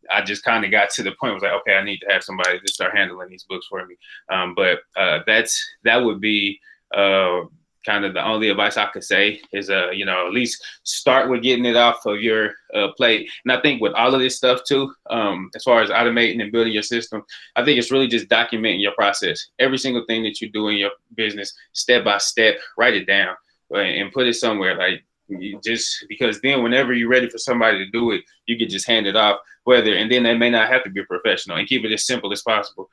I just kind of got to the point where I was like, okay, I need to have somebody to start handling these books for me. But that would be kind of the only advice I could say is, at least start with getting it off of your plate. And I think with all of this stuff too, as far as automating and building your system, I think it's really just documenting your process. Every single thing that you do in your business, step by step, write it down and put it somewhere. Like, because then whenever you're ready for somebody to do it, you can just hand it off. And then they may not have to be a professional, and keep it as simple as possible.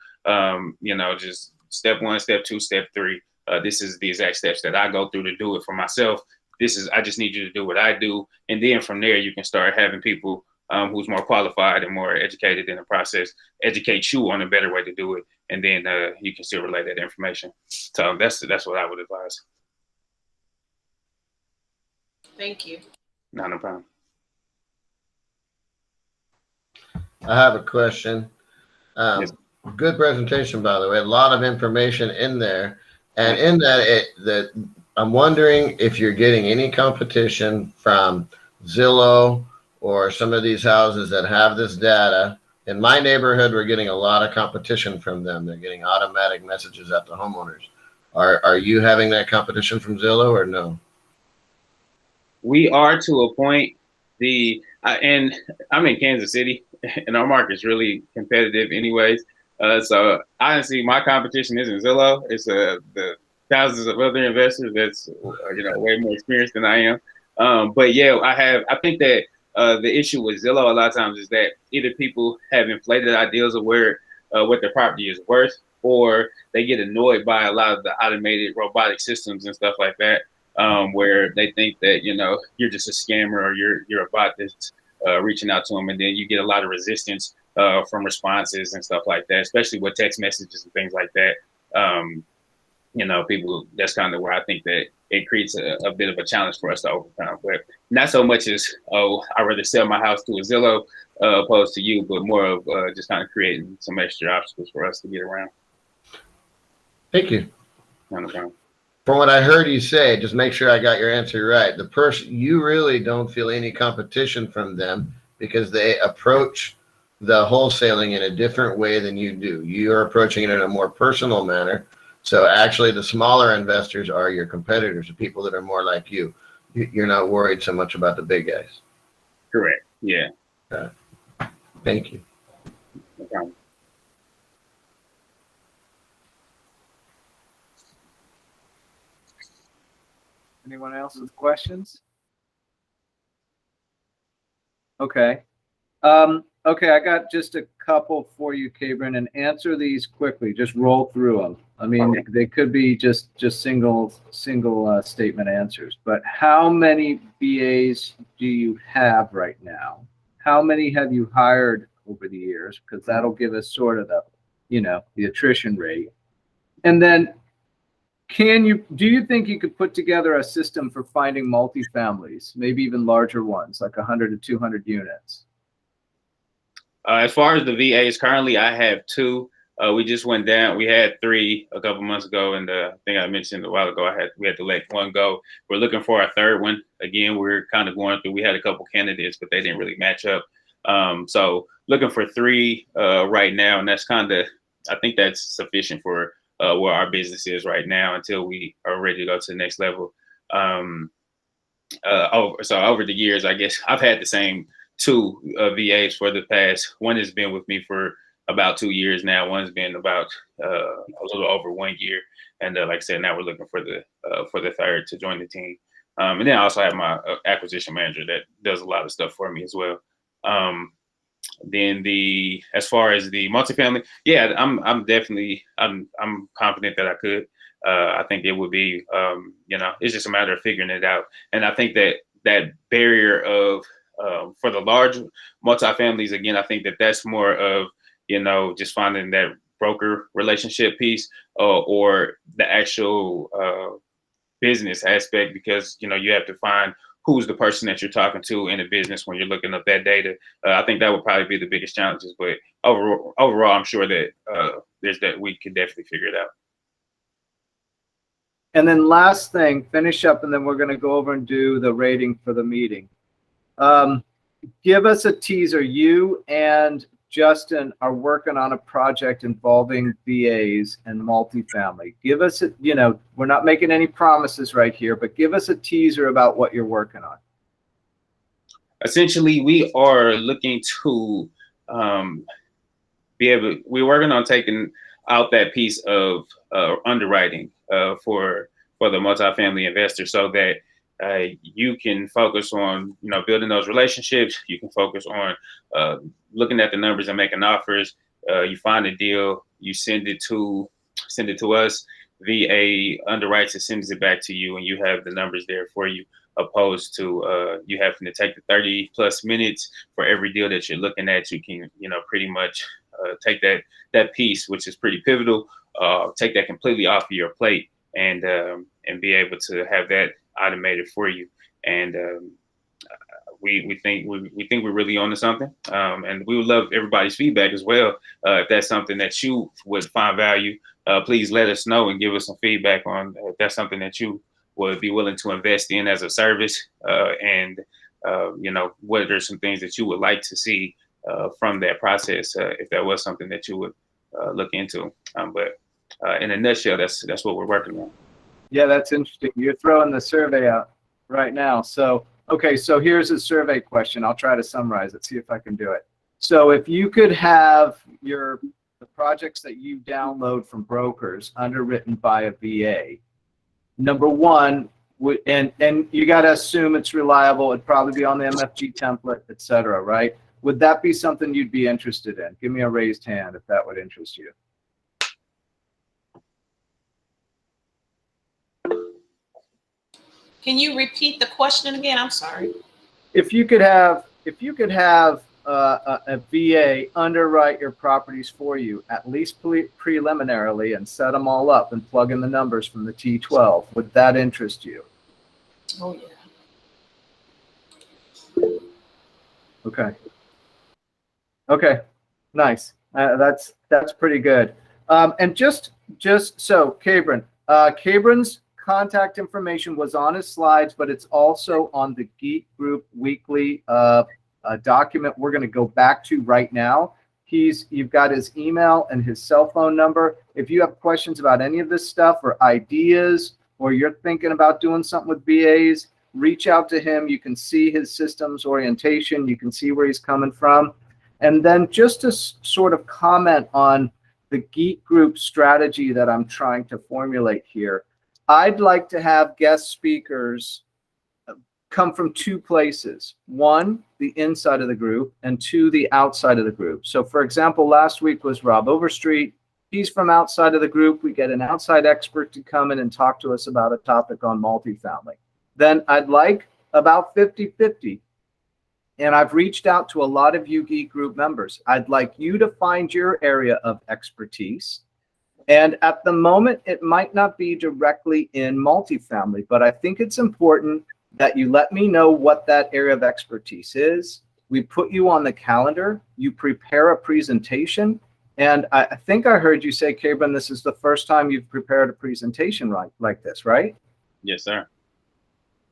Just step 1, step 2, step 3. This is the exact steps that I go through to do it for myself. I just need you to do what I do. And then from there, you can start having people who's more qualified and more educated in the process, educate you on a better way to do it. And then you can still relay that information. So that's what I would advise. Thank you. No problem. I have a question. Yes. Good presentation, by the way. A lot of information in there. And in that, I'm wondering if you're getting any competition from Zillow or some of these houses that have this data. In my neighborhood, we're getting a lot of competition from them. They're getting automatic messages at the homeowners. Are you having that competition from Zillow or no? We are to a point. And I'm in Kansas City, and our market's really competitive anyways. So honestly, my competition isn't Zillow. It's the thousands of other investors that's way more experienced than I am. But yeah, I think that the issue with Zillow a lot of times is that either people have inflated ideas of where what their property is worth, or they get annoyed by a lot of the automated robotic systems and stuff like that, where they think that you're just a scammer or you're a bot that's reaching out to them, and then you get a lot of resistance from responses and stuff like that, especially with text messages and things like that. People, that's kind of where I think that it creates a bit of a challenge for us to overcome. But not so much as, I'd rather sell my house to a Zillow opposed to you, but more of just kind of creating some extra obstacles for us to get around. Thank you. No problem. From what I heard you say, just make sure I got your answer right. The person, you really don't feel any competition from them because they approach the wholesaling in a different way than you do. You're approaching it in a more personal manner. So actually the smaller investors are your competitors, the people that are more like you. You're not worried so much about the big guys. Correct. Yeah. Thank you. No problem. Anyone else with questions? Okay. Okay, I got just a couple for you, Cabrin, and answer these quickly. Just roll through them. I mean, Okay. they could be just single statement answers. But how many VAs do you have right now? How many have you hired over the years? Because that'll give us sort of the attrition rate. And then do you think you could put together a system for finding multifamilies, maybe even larger ones, like 100 to 200 units? As far as the VAs, currently I have 2. We just went down. We had 3 a couple months ago, and I think I mentioned a while ago we had to let 1 go. We're looking for a 3rd one. Again, we're kind of going through. We had a couple candidates, but they didn't really match up. So looking for 3 right now, and that's I think that's sufficient for where our business is right now until we are ready to go to the next level. Over the years, I guess I've had the same 2 VAs for the past. One has been with me for about 2 years now. One's been about a little over 1 year, and like I said, now we're looking for the 3rd to join the team. And then I also have my acquisition manager that does a lot of stuff for me as well. Then as far as the multifamily, yeah, I'm definitely confident that I could. I think it would be, it's just a matter of figuring it out. And I think that barrier of for the large multifamilies, again, I think that's more of, just finding that broker relationship piece or the actual business aspect, because, you have to find who's the person that you're talking to in a business when you're looking up that data. I think that would probably be the biggest challenges, but overall, I'm sure that we can definitely figure it out. And then last thing, finish up, and then we're going to go over and do the rating for the meeting. Give us a teaser. You and Justin are working on a project involving VAs and multifamily. Give us we're not making any promises right here, but give us a teaser about what you're working on. Essentially, we are looking to we're working on taking out that piece of underwriting for the multifamily investor, so that you can focus on building those relationships. You can focus on looking at the numbers and making offers. You find a deal, you send it to us. VA underwrites it, sends it back to you, and you have the numbers there for you, opposed to you having to take the 30+ minutes for every deal that you're looking at. You can pretty much take that piece, which is pretty pivotal, take that completely off of your plate, and be able to have that automated for you. And we think we're really onto something, and we would love everybody's feedback as well. If that's something that you would find value, please let us know and give us some feedback on if that's something that you would be willing to invest in as a service, and what are some things that you would like to see from that process, if that was something that you would look into. But in a nutshell, that's what we're working on. Yeah, that's interesting. You're throwing the survey out right now. So, okay, so here's a survey question. I'll try to summarize it, see if I can do it. So if you could have the projects that you download from brokers underwritten by a VA, number one, And you got to assume it's reliable. It'd probably be on the MFG template, et cetera, right? Would that be something you'd be interested in? Give me a raised hand if that would interest you. Can you repeat the question again? I'm sorry. If you could have a VA underwrite your properties for you, at least preliminarily, and set them all up and plug in the numbers from the T12, would that interest you? Oh, yeah. Okay, nice. That's pretty good. And just so, Cabrin, Cabrin's contact information was on his slides, but it's also on the Geek Group weekly document we're going to go back to right now. You've got his email and his cell phone number. If you have questions about any of this stuff or ideas, or you're thinking about doing something with BAs, reach out to him. You can see his systems orientation. You can see where he's coming from. And then just to sort of comment on the Geek Group strategy that I'm trying to formulate here, I'd like to have guest speakers come from two places. One, the inside of the group, and two, the outside of the group. So for example, last week was Rob Overstreet. He's from outside of the group. We get an outside expert to come in and talk to us about a topic on multifamily. Then I'd like about 50-50. And I've reached out to a lot of you Geek Group members. I'd like you to find your area of expertise. And at the moment, it might not be directly in multifamily, but I think it's important that you let me know what that area of expertise is. We put you on the calendar, you prepare a presentation. And I think I heard you say, Cabrin, this is the first time you've prepared a presentation like this, right? Yes, sir.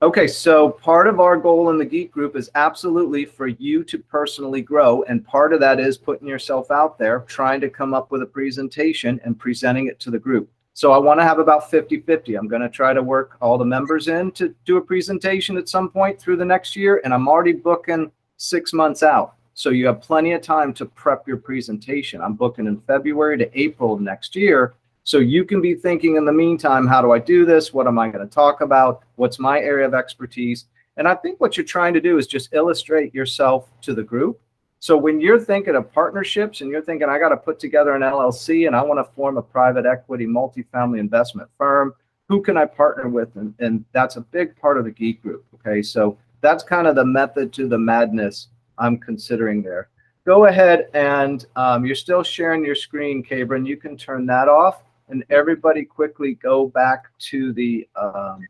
Okay, so part of our goal in the Geek Group is absolutely for you to personally grow. And part of that is putting yourself out there, trying to come up with a presentation and presenting it to the group. So I want to have about 50-50. I'm going to try to work all the members in to do a presentation at some point through the next year. And I'm already booking 6 months out. So you have plenty of time to prep your presentation. I'm booking in February to April of next year. So you can be thinking in the meantime, how do I do this? What am I going to talk about? What's my area of expertise? And I think what you're trying to do is just illustrate yourself to the group. So when you're thinking of partnerships and you're thinking, I got to put together an LLC and I want to form a private equity multifamily investment firm, who can I partner with? And that's a big part of the Geek Group. Okay, so that's kind of the method to the madness I'm considering there. Go ahead and you're still sharing your screen, Cabrin. You can turn that off. And everybody quickly go back to the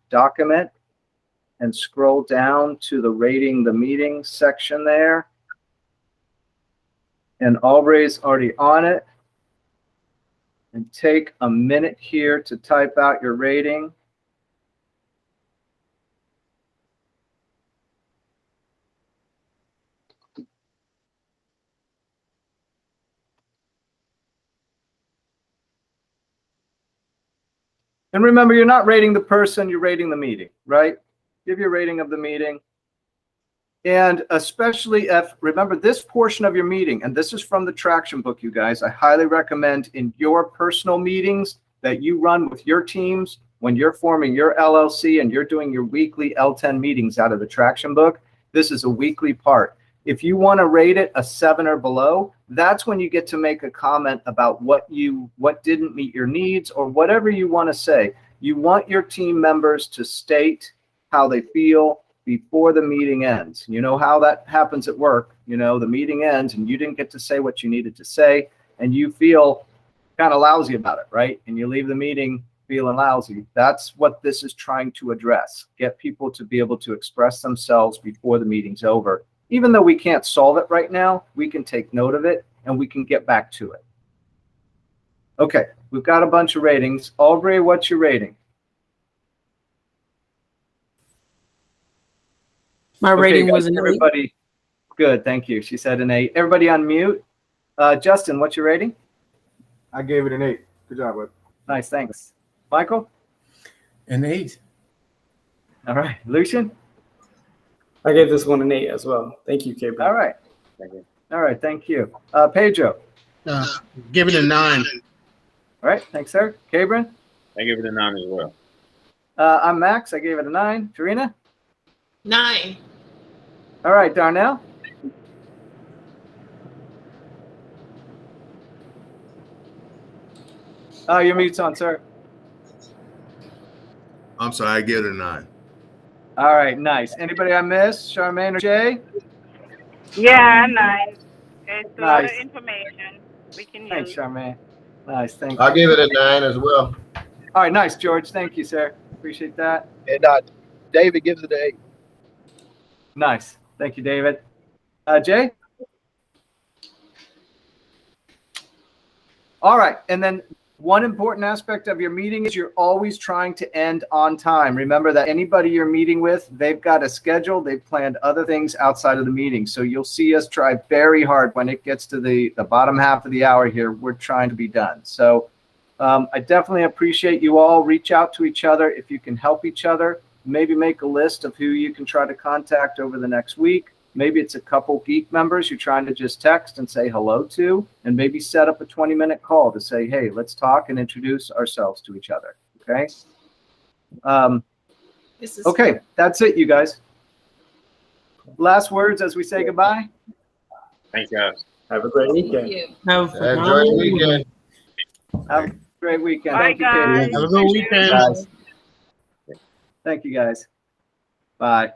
document and scroll down to the rating the meeting section there. And Aubrey's already on it. And take a minute here to type out your rating. And remember, you're not rating the person, you're rating the meeting, right? Give your rating of the meeting. And especially if, remember this portion of your meeting, and this is from the traction book, you guys, I highly recommend in your personal meetings that you run with your teams when you're forming your LLC and you're doing your weekly L10 meetings out of the traction book. This is a weekly part. If you want to rate it a 7 or below, that's when you get to make a comment about what didn't meet your needs or whatever you want to say. You want your team members to state how they feel before the meeting ends. You know how that happens at work. You know, the meeting ends and you didn't get to say what you needed to say and you feel kind of lousy about it, right? And you leave the meeting feeling lousy. That's what this is trying to address. Get people to be able to express themselves before the meeting's over. Even though we can't solve it right now, we can take note of it and we can get back to it. Okay, we've got a bunch of ratings. Aubrey, what's your rating? My rating was an 8. Everybody, good, thank you. She said an 8. Everybody on mute. Justin, what's your rating? I gave it an 8. Good job, bud. Nice, thanks. Michael? An 8. All right. Lucian? I gave this one an 8 as well. Thank you, Cabrin. All right. All right, thank you. Pedro? Give it a 9. All right, thanks, sir. Cabrin? I give it a 9 as well. I'm Max. I gave it a 9. Tarina? 9. All right, Darnell? Oh, your mute's on, sir. I'm sorry, I give it a 9. All right, nice. Anybody I missed? Charmaine or Jay? Yeah, 9. It's a lot of Nice. information we can Thanks, use. Charmaine. Nice, thank you. I'll give it a 9 as well. All right, nice, George. Thank you, sir. Appreciate that. And David gives it an 8. Nice. Thank you, David. Jay? All right, and then one important aspect of your meeting is you're always trying to end on time. Remember that anybody you're meeting with, they've got a schedule. They've planned other things outside of the meeting. So you'll see us try very hard when it gets to the bottom half of the hour here. We're trying to be done. So I definitely appreciate you all. Reach out to each other if you can help each other. Maybe make a list of who you can try to contact over the next week. Maybe it's a couple Geek members you're trying to just text and say hello to, and maybe set up a 20-minute call to say, hey, let's talk and introduce ourselves to each other. Okay. Okay, that's it, you guys. Last words as we say goodbye. Thanks, guys. Have a great weekend. Thank you. Enjoy your weekend. Have a great weekend. Bye, Thank you, guys. Katie. Have a good weekend. Guys. Thank you, guys. Bye.